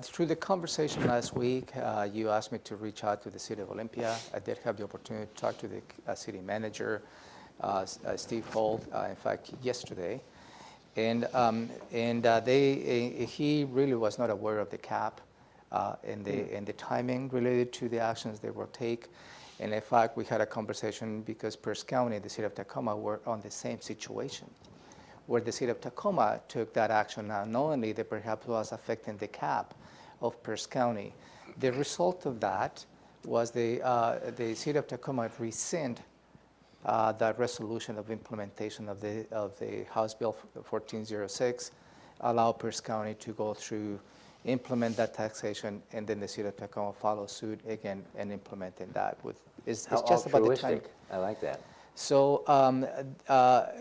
Through the conversation last week, you asked me to reach out to the City of Olympia. I did have the opportunity to talk to the city manager, Steve Holt, in fact, yesterday. And he really was not aware of the cap and the timing related to the actions they will take. And in fact, we had a conversation because Pierce County and the City of Tacoma were on the same situation, where the City of Tacoma took that action, not only that perhaps was affecting the cap of Pierce County. The result of that was the City of Tacoma rescind that resolution of implementation of the House Bill 1406, allow Pierce County to go through, implement that taxation, and then the City of Tacoma follow suit again and implementing that. It's How just about the time. altruistic. I like that. So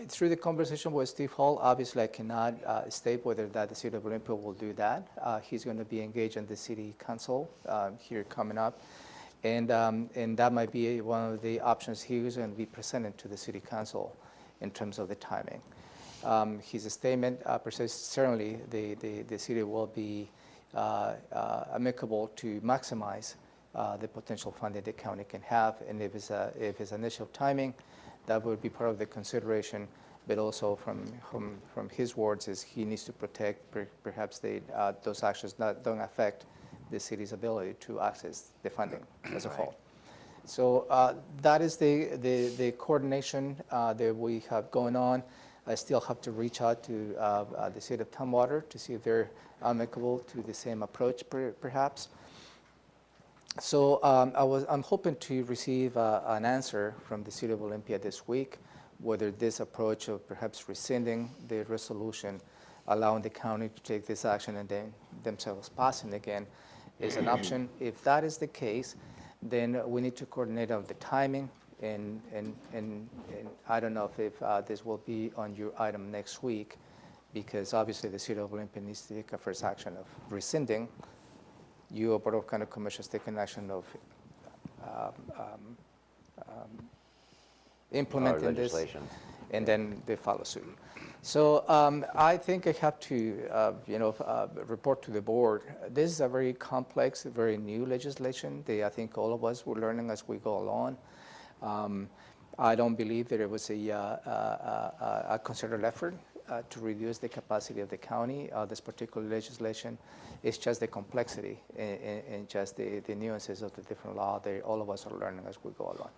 through the conversation with Steve Hall, obviously I cannot state whether that the City of Olympia will do that. He's going to be engaged in the City Council here coming up. And that might be one of the options he was going to be presented to the City Council in terms of the timing. His statement says certainly the city will be amicable to maximize the potential funding the county can have, and if it's initial timing, that would be part of the consideration. But also from his words is he needs to protect perhaps those actions don't affect the city's ability to access the funding as a whole. So that is the coordination that we have going on. I still have to reach out to the City of Tumwater to see if they're amicable to the same approach perhaps. So I'm hoping to receive an answer from the City of Olympia this week whether this approach of perhaps rescinding the resolution, allowing the county to take this action and then themselves passing again is an option. If that is the case, then we need to coordinate on the timing, and I don't know if this will be on your item next week, because obviously the City of Olympia needs to take a first action of rescinding. You, Board of County Commissioners, take an action of implementing this, legislation. and then they follow suit. So I think I have to, report to the board. This is a very complex, very new legislation. I think all of us were learning as we go along. I don't believe that it was a concerted effort to reduce the capacity of the county. This particular legislation is just the complexity and just the nuances of the different law that all of us are learning as we go along.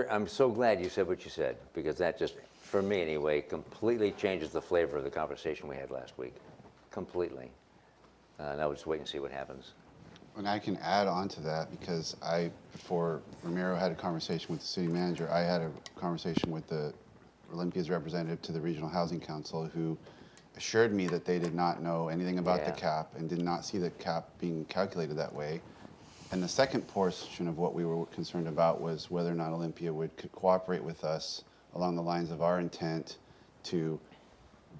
I'm so glad you said what you said, because that just, for me anyway, completely changes the flavor of the conversation we had last week. Completely. And I'll just wait and see what happens. And I can add on to that, because before Ramiro had a conversation with the city manager, I had a conversation with the Olympia's representative to the Regional Housing Council, who assured me that they did not know anything about the cap and did not see the cap being calculated that way. And the second portion of what we were concerned about was whether or not Olympia could cooperate with us along the lines of our intent to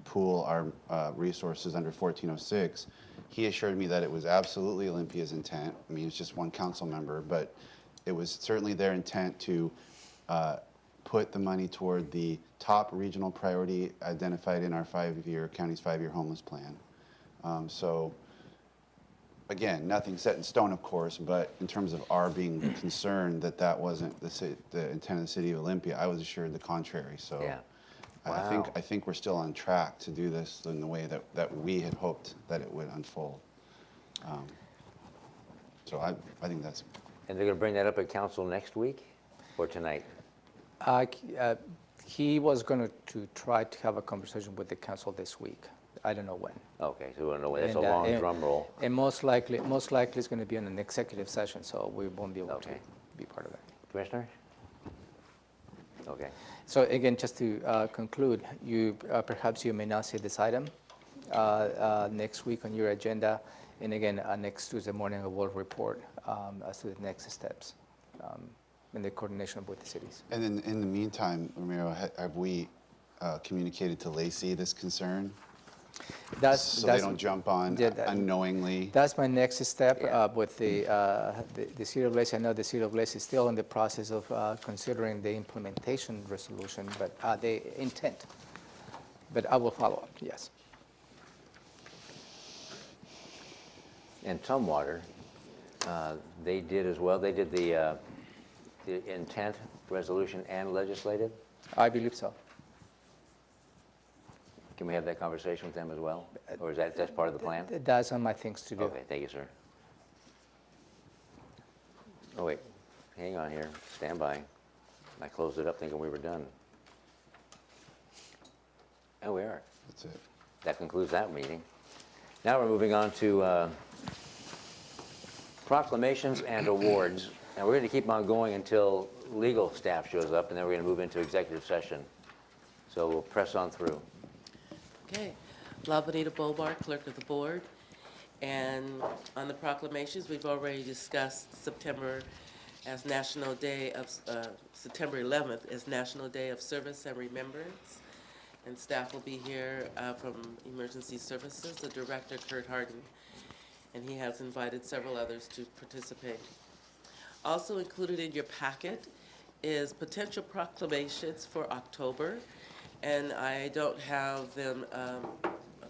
pool our resources under 1406. He assured me that it was absolutely Olympia's intent. I mean, it's just one council member, but it was certainly their intent to put the money toward the top regional priority identified in our county's 5-year homeless plan. So again, nothing set in stone, of course, but in terms of our being concerned that wasn't the intent of the City of Olympia, I was assured the contrary. So Yeah. I think we're still on track to do this in the way that we had hoped that it would unfold. So I think that's. And they're going to bring that up at council next week or tonight? He was going to try to have a conversation with the council this week. I don't know when. Okay, so we don't know when. That's a And, long drum roll. And most likely it's going to be in an executive session, so we won't be able to be part of that. Commissioner? Okay. So again, just to conclude, perhaps you may not see this item next week on your agenda, and again, next Tuesday morning I will report as to the next steps in the coordination with the cities. And in the meantime, Ramiro, have we communicated to Lacey this concern? So they don't jump on unknowingly? That's my next step with the City of Lacey. I know the City of Lacey is still in the process of considering the implementation resolution, but the intent. But I will follow up, yes. And Tumwater, they did as well. They did the intent, resolution, and legislative? I believe so. Can we have that conversation with them as well? Or is that's part of the plan? That's on my things to do. Okay, thank you, sir. Oh, wait, hang on here, stand by. I closed it up thinking we were done. Oh, we are. That's it. That concludes that meeting. Now we're moving on to proclamations and awards. And we're going to keep on going until legal staff shows up, and then we're going to move into executive session. So we'll press on through. Okay, La Bonita Bobar, Clerk of the Board. And on the proclamations, we've already discussed September as National Day of, September 11th as National Day of Service and Remembrance. And staff will be here from Emergency Services, the Director, Kurt Harden. And he has invited several others to participate. Also included in your packet is potential proclamations for October. And I don't have them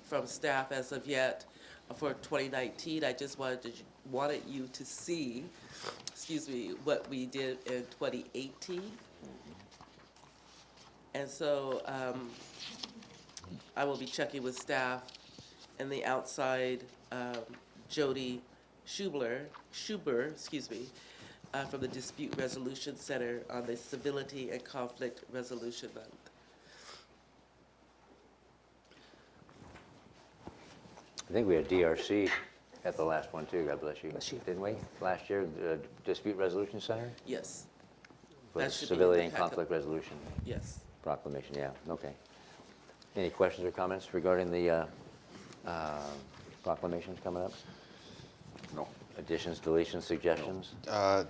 from staff as of yet for 2019. I just wanted you to see, what we did in 2018. And so I will be checking with staff and the outside Jody Schuber, from the Dispute Resolution Center on the Civility and Conflict Resolution Month. I think we had DRC at the last one too, God bless you. Didn't we? Last year, the Dispute Resolution Center? Yes. That the should be in Civility the and packet. Conflict Resolution Yes. Proclamation, yeah, okay. Any questions or comments regarding the proclamations coming up? No. Additions, deletions, suggestions?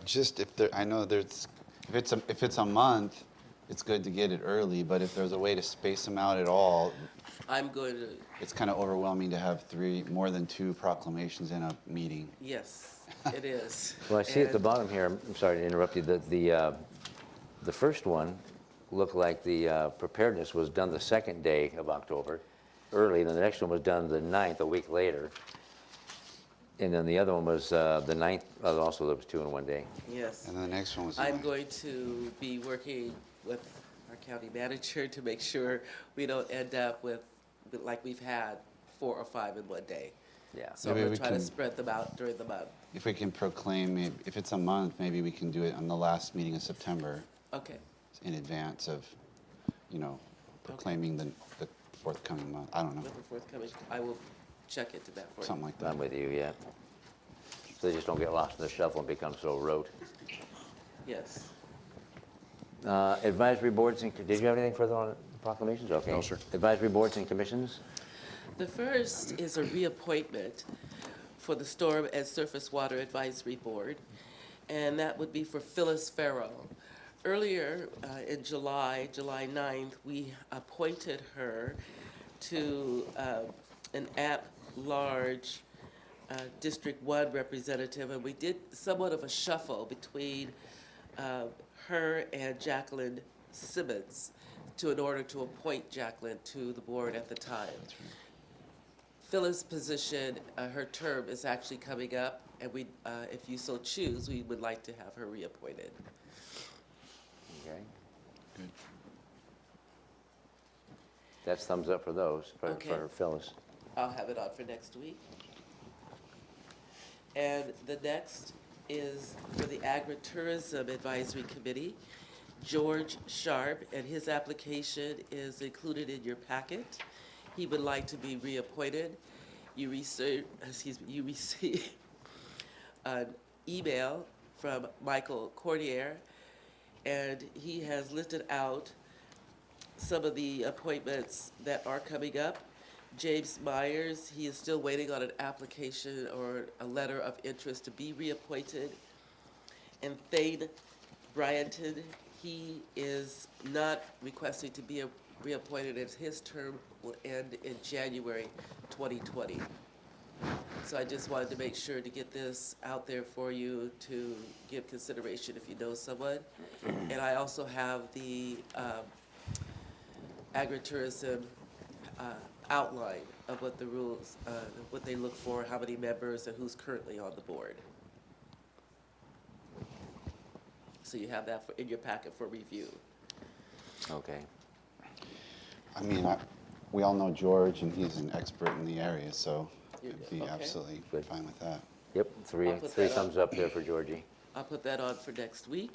Just if there, I know there's, if it's a month, it's good to get it early, but if there's a way to space them out at all, I'm going to, it's kind of overwhelming to have more than 2 proclamations in a meeting. yes, it is. Well, I see at the And- bottom here, I'm sorry to interrupt you, the first one looked like the preparedness was done the second day of October, early, and then the next one was done the 9th, a week later. And then the other one was the 9th, also there was 2 in one day. Yes. And then the next one was. I'm going to be working with our county manager to make sure we don't end up with, like we've had, 4 or 5 in one day. Yeah. So I'm Maybe going we to try to can- spread them out during the month. If we can proclaim, if it's a month, maybe we can do it on the last meeting of September Okay, in advance of, proclaiming the forthcoming month. I don't know, with the forthcoming, I will check into that for you. something like that. I'm with you, yeah. So they just don't get lost in the shuffle and become so rote. Yes. Advisory boards, and did you have anything further on proclamations? Okay. No, sir. Advisory boards and commissions? The first is a reappointment for the Storm and Surface Water Advisory Board, and that would be for Phyllis Farrell. Earlier in July 9th, we appointed her to an at-large District 1 representative, and we did somewhat of a shuffle between her and Jacqueline Simmons in order to appoint Jacqueline to the board at the time. Phyllis' position, her term is actually coming up, and we, if you so choose, we would like to have her reappointed. Okay. Good. That's thumbs up for those, Okay. for Phyllis. I'll have it on for next week. And the next is for the Agritourism Advisory Committee, George Sharp, and his application is included in your packet. He would like to be reappointed. You receive an email from Michael Cordier, and he has listed out some of the appointments that are coming up. James Myers, he is still waiting on an application or a letter of interest to be reappointed. And Thane Bryanton, he is not requesting to be reappointed as his term will end in January 2020. So I just wanted to make sure to get this out there for you to give consideration if you know someone. And I also have the agritourism outline of what the rules, what they look for, how many members, and who's currently on the board. So you have that in your packet for review. Okay. I mean, we all know George, and he's an expert in the area, so I'd be Okay. absolutely Good. fine with that. Yep, three I'll put three that thumbs up there for Georgie. I'll put that on for next week.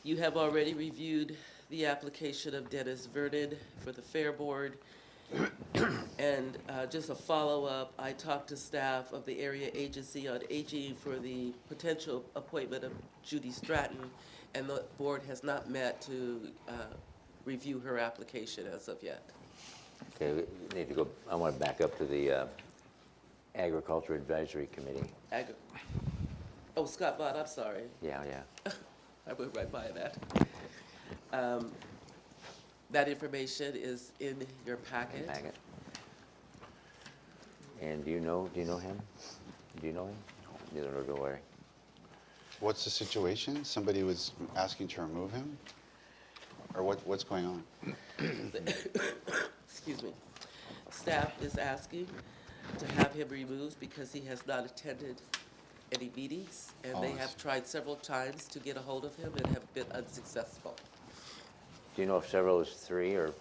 You have already reviewed the application of Dennis Vernon for the Fair Board. And just a follow-up, I talked to staff of the Area Agency on Aging for the potential appointment of Judy Stratton, and the board has not met to review her application as of yet. Okay, we need to go, I want to back up to the Agriculture Advisory Committee. Oh, Scott Bott, I'm sorry. Yeah, yeah. I went right by that. That information is in your packet. Packet. And do you know him? Do you know him? Neither nor do I. What's the situation? Somebody was asking to remove him? Or what's going on? Excuse me. Staff is asking to have him removed because he has not attended any meetings, and they Oh, I have see. tried several times to get a hold of him and have been unsuccessful. Do you know if several is 3 or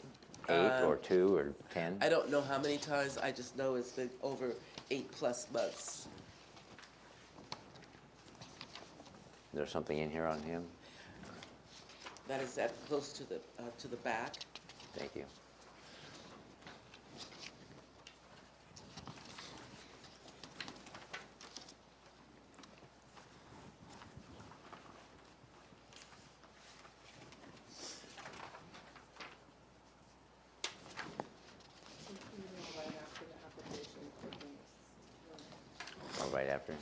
8 or 2 or 10? I don't know how many times, I just know it's been over 8+ months. There's something in here on him? That is that close to the back. Thank you. right after.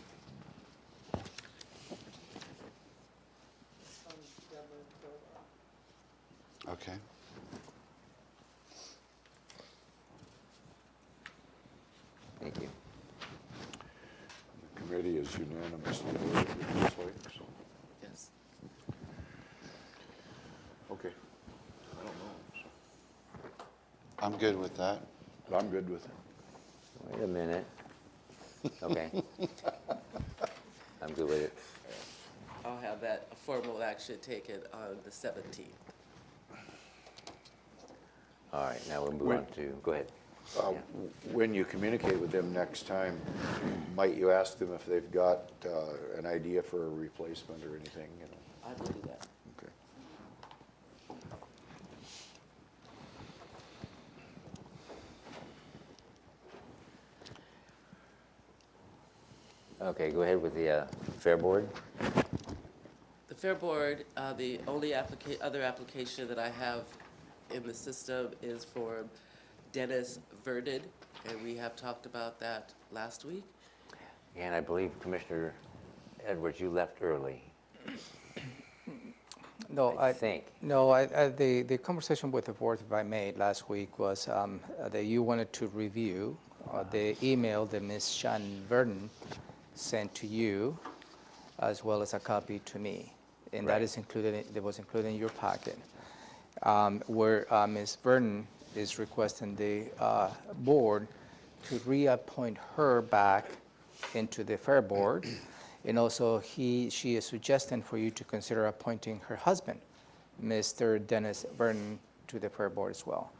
Okay. Thank you. The committee is unanimously voted, it looks like, so, Yes. okay. I don't know. I'm good with that. I'm good with it. Wait a minute. Okay. I'm good with it. I'll have that formal action taken on the 17th. All right, now we'll move on to, go ahead. Uh, When you communicate with them next time, might you ask them if they've got an idea for a replacement or anything, you know? I will do that. Okay. Okay, go ahead with the Fair Board. The Fair Board, the only other application that I have in the system is for Dennis Vernon, and we have talked about that last week. And I believe Commissioner Edwards, you left early. No, I think. No, the conversation with the board that I made last week was that you wanted to review the email that Ms. Shannon Vernon sent to you, as well as a copy to me. And that is included, that was included in your packet, where Ms. Vernon is requesting the board to reappoint her back into the Fair Board. And also, she is suggesting for you to consider appointing her husband, Mr. Dennis Vernon, to the Fair Board as well.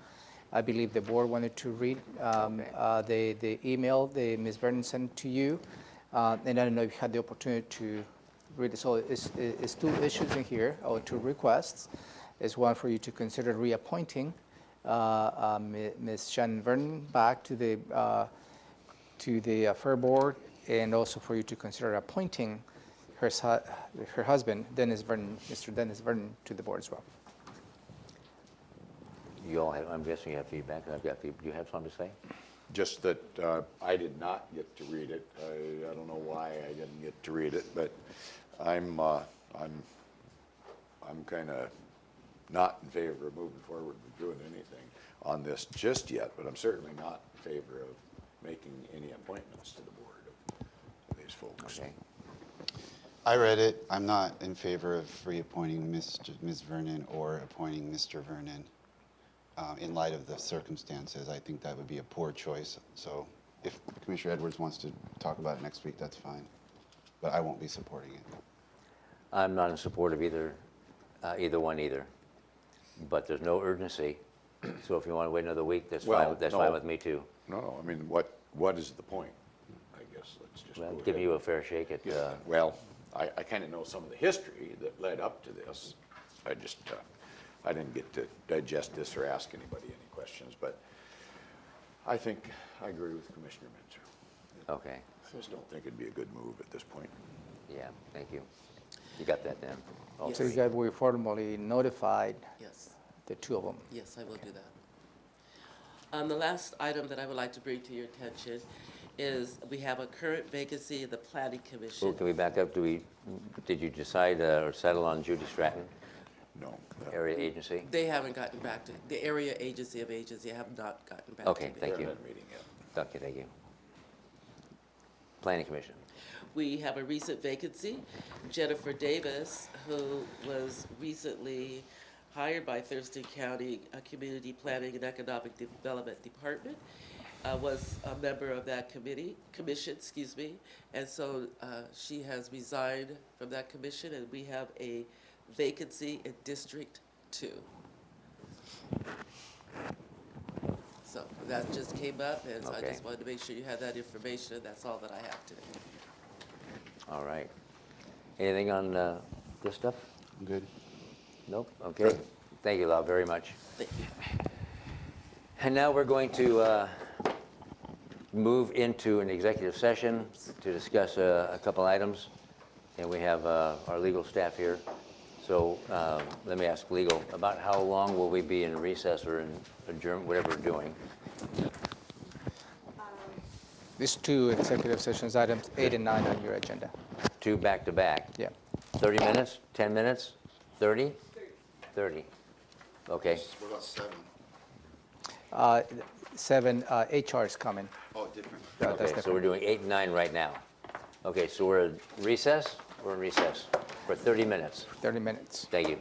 I believe the board wanted to read the email that Ms. Vernon sent to you, and I don't know if you had the opportunity to read it. So it's two issues in here, or two requests. It's one for you to consider reappointing Ms. Shannon Vernon back to the Fair Board, and also for you to consider appointing her husband, Dennis Vernon, Mr. Dennis Vernon, to the board as well. You all have, I'm guessing you have feedback. I've got feedback. Do you have something to say? Just that I did not get to read it. I don't know why I didn't get to read it, but I'm kind of not in favor of moving forward with doing anything on this just yet, but I'm certainly not in favor of making any appointments to the board of these folks. Okay. I read it. I'm not in favor of reappointing Ms. Vernon or appointing Mr. Vernon. In light of the circumstances, I think that would be a poor choice. So if Commissioner Edwards wants to talk about it next week, that's fine. But I won't be supporting it. I'm not in support of either one either. But there's no urgency. So if you want to wait another week, that's Well, fine. That's no. fine with me too. No, I mean, what is the point? I guess let's just. Well, go giving ahead. you a fair shake at. Well, I kind of know some of the history that led up to this. I just, I didn't get to digest this or ask anybody any questions, but I think I agree with Commissioner Menzer. Okay. I just don't think it'd be a good move at this point. Yeah. Thank you. You got that then. Yes. So you guys were formally notified, Yes. the two of them. Yes, I will do that. The last item that I would like to bring to your attention is we have a current vacancy in the Planning Commission. Oh, can we back up? Did you decide or settle on Judy Stratton, No. area agency? They haven't gotten back to, the area agency of agency have not gotten back to me. Okay, thank you. Haven't had a meeting yet. Okay, thank you. Planning Commission. We have a recent vacancy. Jennifer Davis, who was recently hired by Thurston County Community Planning and Economic Development Department, was a member of that commission, and so she has resigned from that commission, and we have a vacancy in District 2. So that just came up, and so I Okay. just wanted to make sure you had that information, and that's all that I have today. All right. Anything on this stuff? I'm good. Nope? Okay. Thank you, Lau, very much. Thank you. And now we're going to move into an executive session to discuss a couple items. And we have our legal staff here. So let me ask legal, about how long will we be in recess or in adjourn, whatever we're doing? These two executive sessions, items 8 and 9 on your agenda. 2 back to back. Yeah. 30 minutes, 10 minutes, 30? 30. Okay, What about 7? 7, HR is coming. Oh, different. That's okay, so different. we're doing 8 and 9 right now. Okay, so we're in recess? We're in recess for 30 minutes. 30 minutes. Thank you.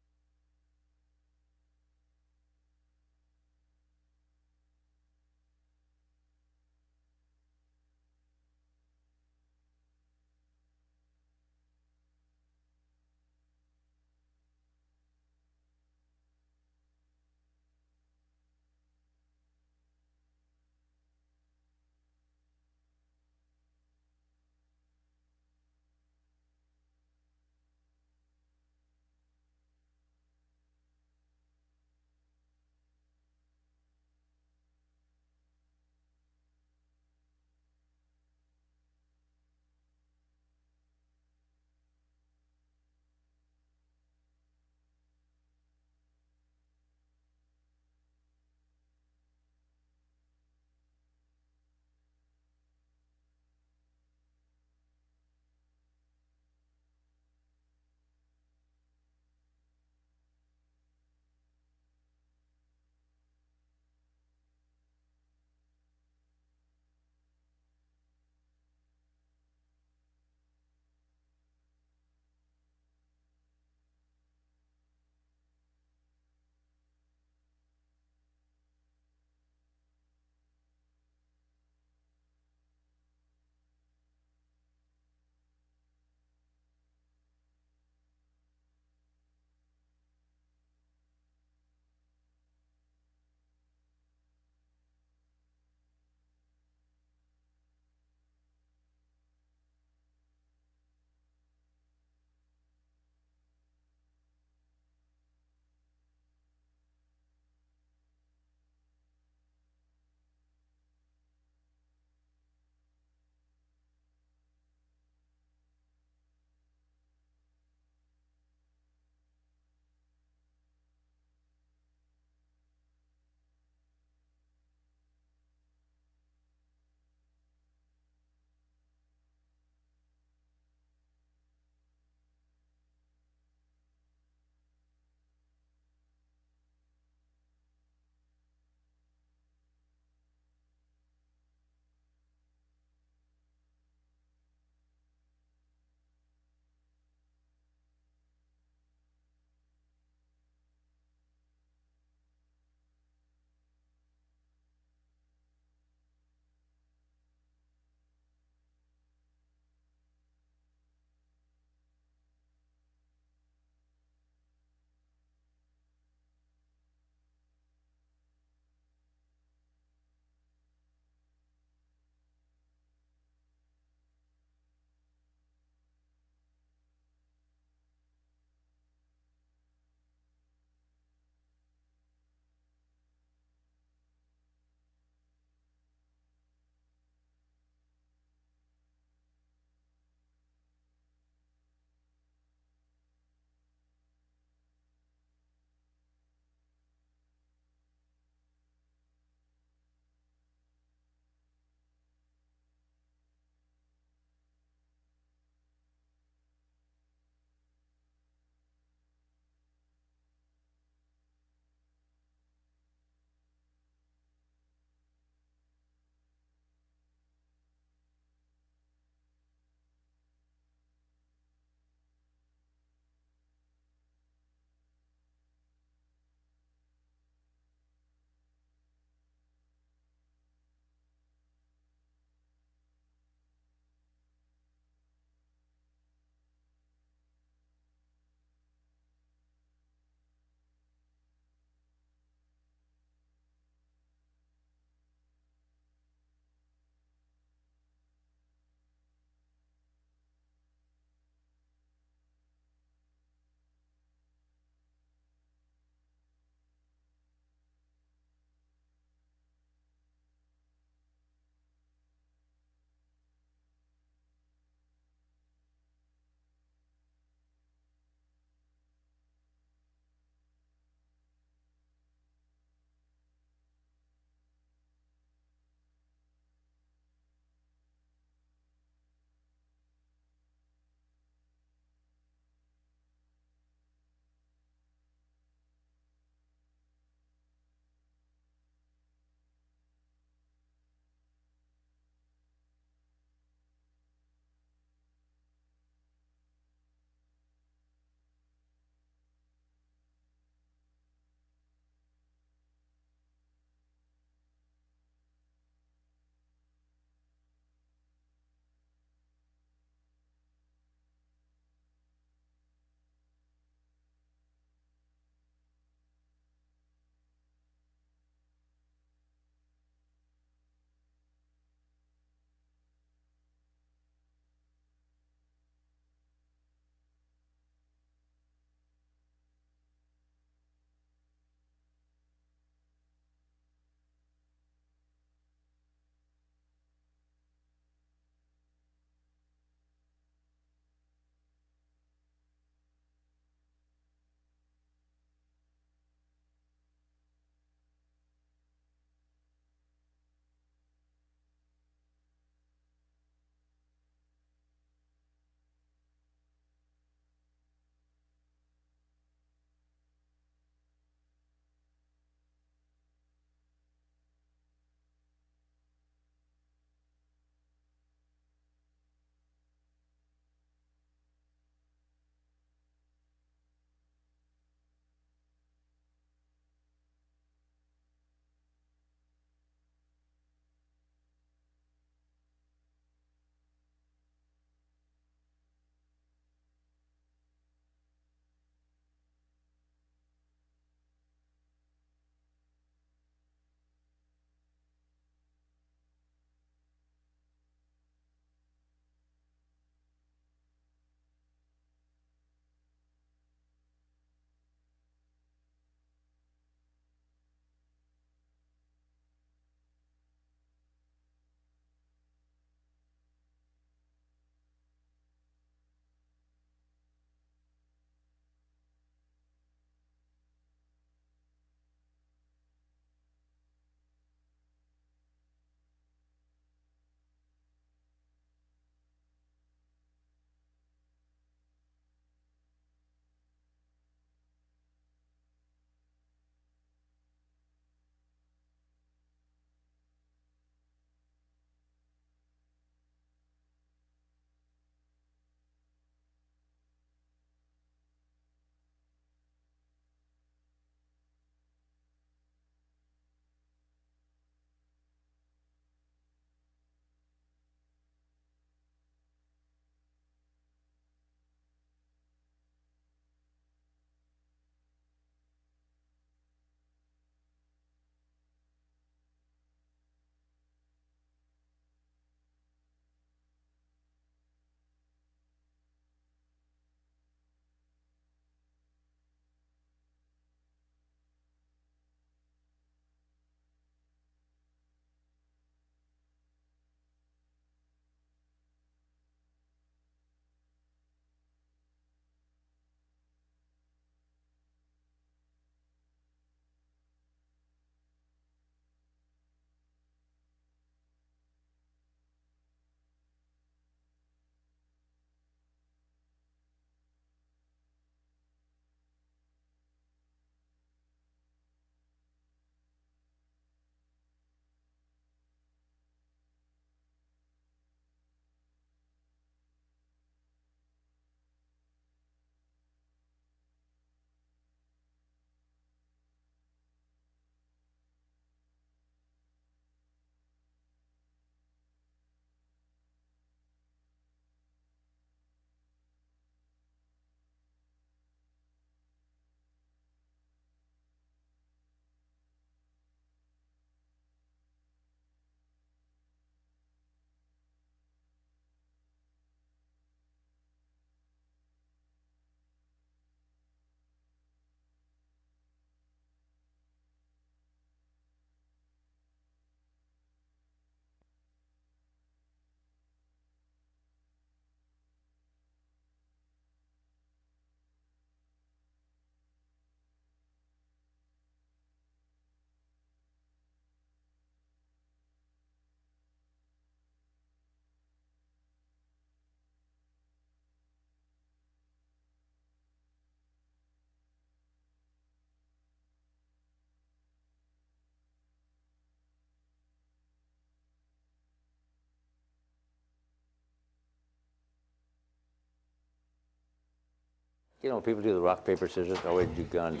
You know, people do the rock, paper, scissors, always do guns.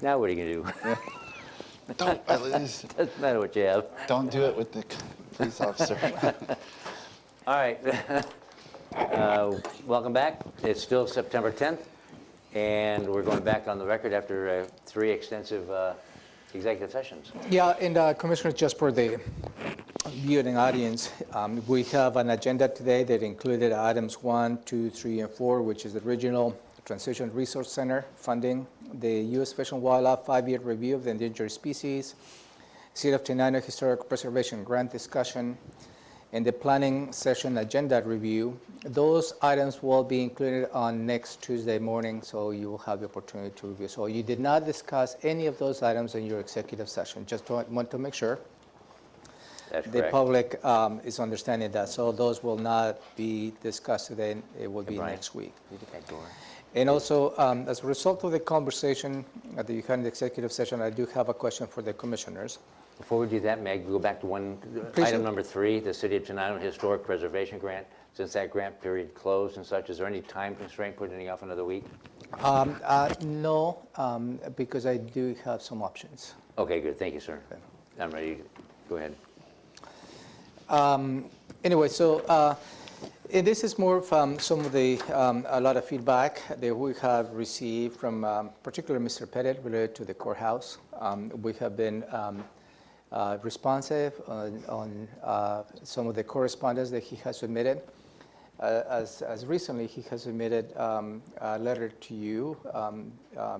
Now what are you gonna do? Doesn't matter what you have. Don't do it with the police officer. All right. Welcome back. It's still September 10th, and we're going back on the record after 3 extensive executive sessions. Yeah, and Commissioner, just for the viewing audience, we have an agenda today that included items 1, 2, 3, and 4, which is the regional Transition Resource Center funding, the U.S. Fish and Wildlife 5-year review of the endangered species, City of Tenino Historic Preservation Grant discussion, and the planning session agenda review. Those items will be included on next Tuesday morning, so you will have the opportunity to review. So you did not discuss any of those items in your executive session. Just want to make sure That's the correct. public is understanding that. So those will not be discussed today. It will be Brian, next week. you get that door. And also, as a result of the conversation at the current executive session, I do have a question for the commissioners. Before we do that, may I go back to Please item do. number 3, the City of Tenino Historic Preservation Grant. Since that grant period closed and such, is there any time constraint putting it off another week? No, because I do have some options. Okay, good. Thank you, sir. I'm ready. Go ahead. Anyway, so and this is more from some of the, a lot of feedback that we have received from particularly Mr. Pettit related to the courthouse. We have been responsive on some of the correspondence that he has submitted. As recently, he has submitted a letter to you,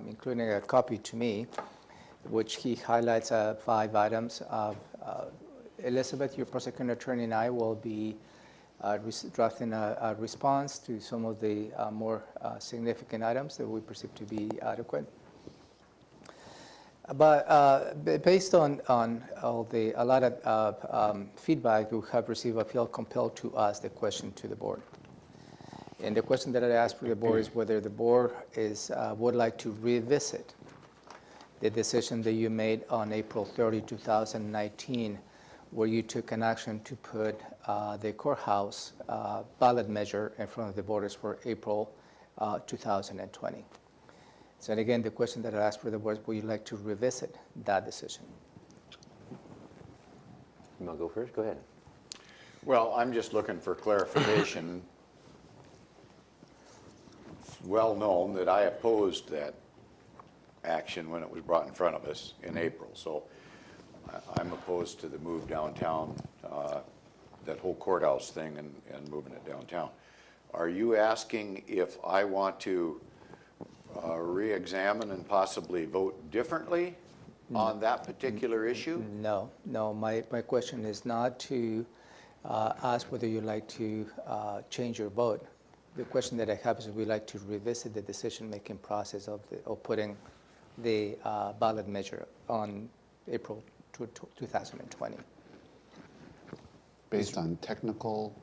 including a copy to me, which he highlights 5 items. Elizabeth, your prosecuting attorney, and I will be drafting a response to some of the more significant items that we perceive to be adequate. But based on all a lot of feedback we have received, I feel compelled to ask the question to the board. And the question that I asked for the board is whether the board would like to revisit the decision that you made on April 30, 2019, where you took an action to put the courthouse ballot measure in front of the voters for April 2020. So and again, the question that I asked for the board is, would you like to revisit that decision? You want to go first? Go ahead. Well, I'm just looking for clarification. It's well known that I opposed that action when it was brought in front of us in April. So I'm opposed to the move downtown, that whole courthouse thing and moving it downtown. Are you asking if I want to re-examine and possibly vote differently on that particular issue? No, my question is not to ask whether you'd like to change your vote. The question that I have is, would you like to revisit the decision-making process of putting the ballot measure on April 2020? Based on technical?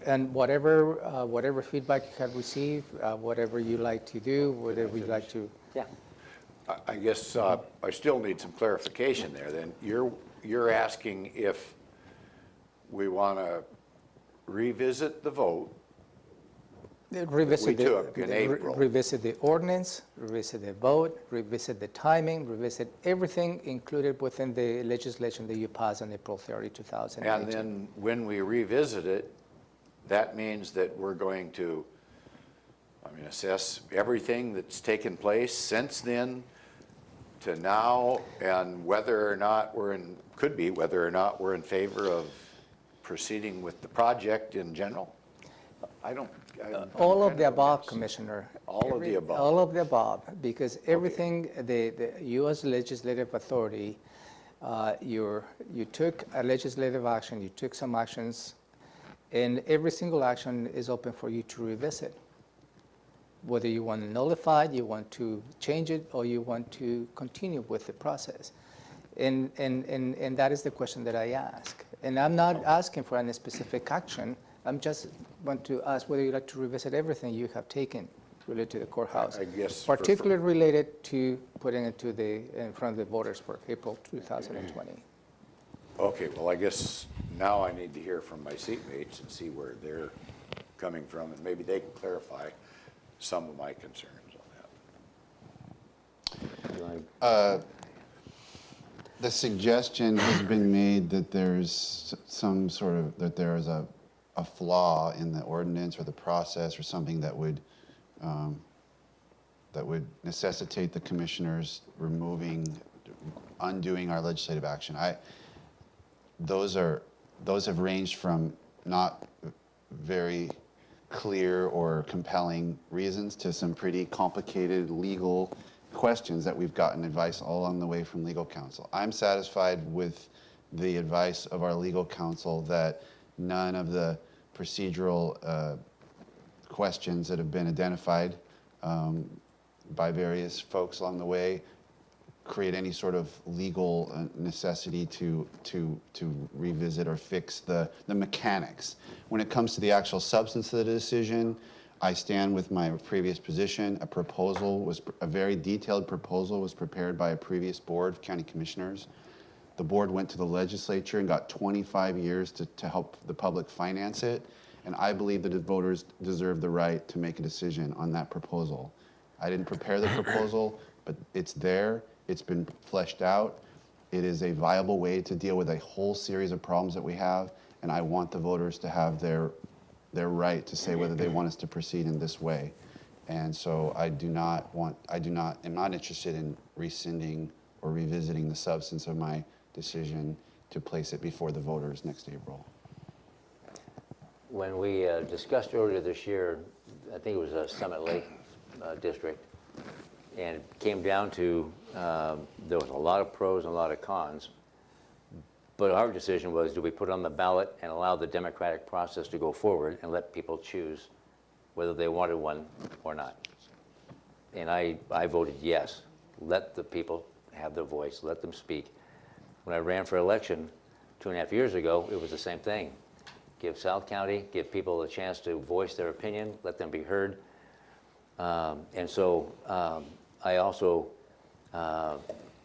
And whatever feedback you have received, whatever you like to do, whatever you like to. Yeah. I guess I still need some clarification there. Then you're asking if we want to revisit the vote Revisit we took in April. Revisit the ordinance, revisit the vote, revisit the timing, revisit everything included within the legislation that you passed on April 30, 2018. And then when we revisit it, that means that we're going to, assess everything that's taken place since then to now, and whether or not we're in favor of proceeding with the project in general. All of the above, Commissioner. All of the above. All of the above, because everything, the U.S. legislative authority, you took a legislative action, you took some actions, and every single action is open for you to revisit. Whether you want to nullify it, you want to change it, or you want to continue with the process. And that is the question that I ask. And I'm not asking for any specific action. I'm just want to ask whether you'd like to revisit everything you have taken related to the courthouse. I guess particularly related to putting it in front of the voters for April 2020. Okay, well, I guess now I need to hear from my seatmates and see where they're coming from, and maybe they can clarify some of my concerns. The suggestion has been made that there's some sort of, that there is a flaw in the ordinance or the process or something that would necessitate the commissioners undoing our legislative action. Those have ranged from not very clear or compelling reasons to some pretty complicated legal questions that we've gotten advice all along the way from legal counsel. I'm satisfied with the advice of our legal counsel that none of the procedural questions that have been identified by various folks along the way create any sort of legal necessity to revisit or fix the mechanics. When it comes to the actual substance of the decision, I stand with my previous position. A very detailed proposal was prepared by a previous board of county commissioners. The board went to the legislature and got 25 years to help the public finance it. And I believe that the voters deserve the right to make a decision on that proposal. I didn't prepare the proposal, but it's there. It's been fleshed out. It is a viable way to deal with a whole series of problems that we have. And I want the voters to have their right to say whether they want us to proceed in this way. And so I'm not interested in rescinding or revisiting the substance of my decision to place it before the voters next April. When we discussed earlier this year, I think it was a Summit Lake district, and it came down to there was a lot of pros and a lot of cons. But our decision was, do we put it on the ballot and allow the democratic process to go forward and let people choose whether they wanted one or not? And I voted yes. Let the people have their voice. Let them speak. When I ran for election 2.5 years ago, it was the same thing. Give South County, give people a chance to voice their opinion, let them be heard. And so I also,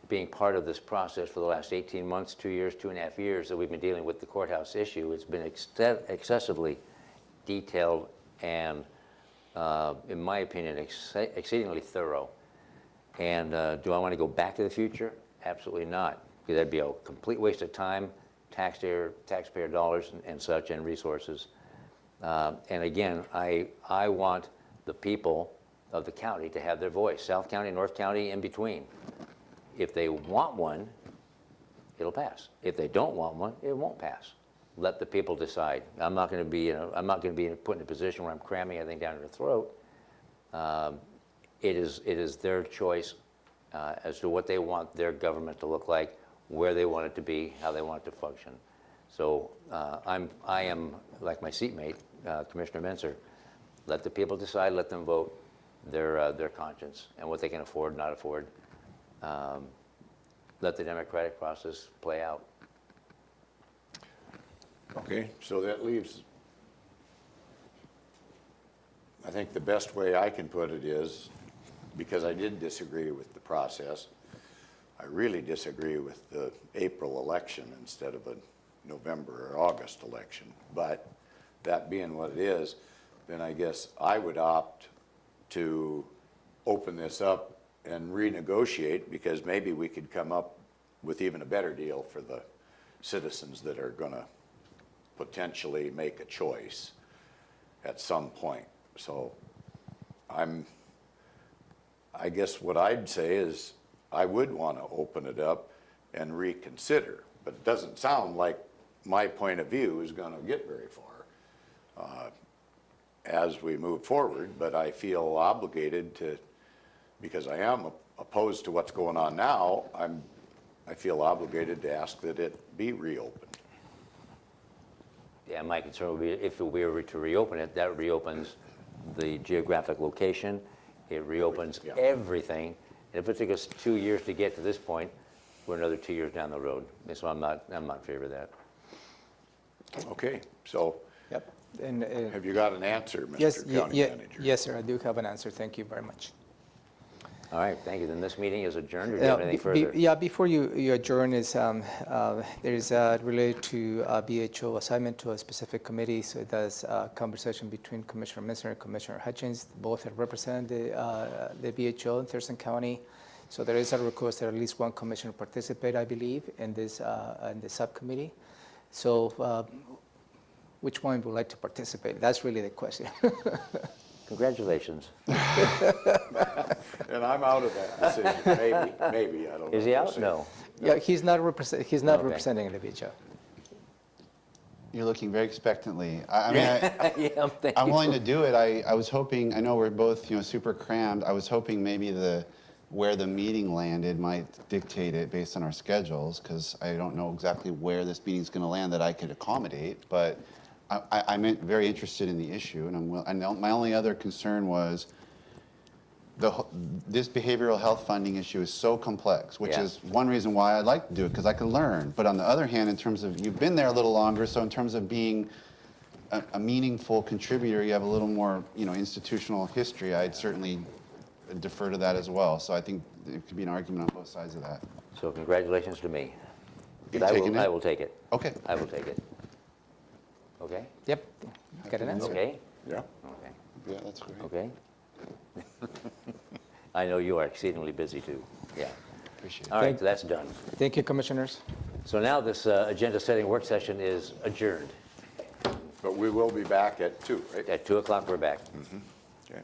being part of this process for the last 18 months, 2 years, 2.5 years that we've been dealing with the courthouse issue, it's been excessively detailed and, in my opinion, exceedingly thorough. And do I want to go back to the future? Absolutely not, because that'd be a complete waste of time, taxpayer dollars and such, and resources. And again, I want the people of the county to have their voice, South County, North County, in between. If they want one, it'll pass. If they don't want one, it won't pass. Let the people decide. I'm not going to be put in a position where I'm cramming everything down their throat. It is their choice as to what they want their government to look like, where they want it to be, how they want it to function. So I am like my seatmate, Commissioner Menser. Let the people decide. Let them vote their conscience and what they can afford, not afford. Let the democratic process play out. Okay, so that leaves, I think the best way I can put it is, because I did disagree with the process, I really disagree with the April election instead of a November or August election. But that being what it is, then I guess I would opt to open this up and renegotiate, because maybe we could come up with even a better deal for the citizens that are going to potentially make a choice at some point. So I guess what I'd say is I would want to open it up and reconsider, but it doesn't sound like my point of view is going to get very far as we move forward, but I feel obligated to, because I am opposed to what's going on now, I feel obligated to ask that it be reopened. Yeah, my concern would be if we were to reopen it, that reopens the geographic location. It reopens everything. And if it took us 2 years to get to this point, we're another 2 years down the road. And so I'm not in favor of that. Okay, so Yep. And, have you got an answer, Mr. yes, County Manager? yes, sir, I do have an answer. Thank you very much. All right, thank you. Then this meeting is adjourned, or do you have anything further? Yeah, before you adjourn, is there is related to BHO assignment to a specific committee. So that's a conversation between Commissioner Menser and Commissioner Hutchins. Both have represented the BHO in Thurston County. So there is a request that at least one commissioner participate, I believe, in this in the subcommittee. So which one would like to participate? That's really the question. Congratulations. And I'm out of that decision, maybe, I don't know. Is he We'll out? see. No. Yeah, he's not Okay. representing the BJA. You're looking very expectantly. I mean, Yeah, thank I'm you. willing to do it. I was hoping, I know we're both, super crammed. I was hoping maybe where the meeting landed might dictate it based on our schedules, because I don't know exactly where this meeting's going to land that I could accommodate. But I'm very interested in the issue, and my only other concern was this behavioral health funding issue is so complex, which Yeah. is one reason why I'd like to do it, because I can learn. But on the other hand, in terms of, you've been there a little longer, so in terms of being a meaningful contributor, you have a little more, institutional history. I'd certainly defer to that as well. So I think there could be an argument on both sides of that. So congratulations to me. You I taking it? I will take it. Okay. I will take it. Okay? Yep. Got an answer? Okay? Yeah, Okay. Yeah, that's great. Okay? I know you are exceedingly busy too. Yeah. Appreciate it. All right, so that's done. Thank you, commissioners. So now this agenda setting work session is adjourned. but we will be back at 2, right? At 2 o'clock, we're back. Okay.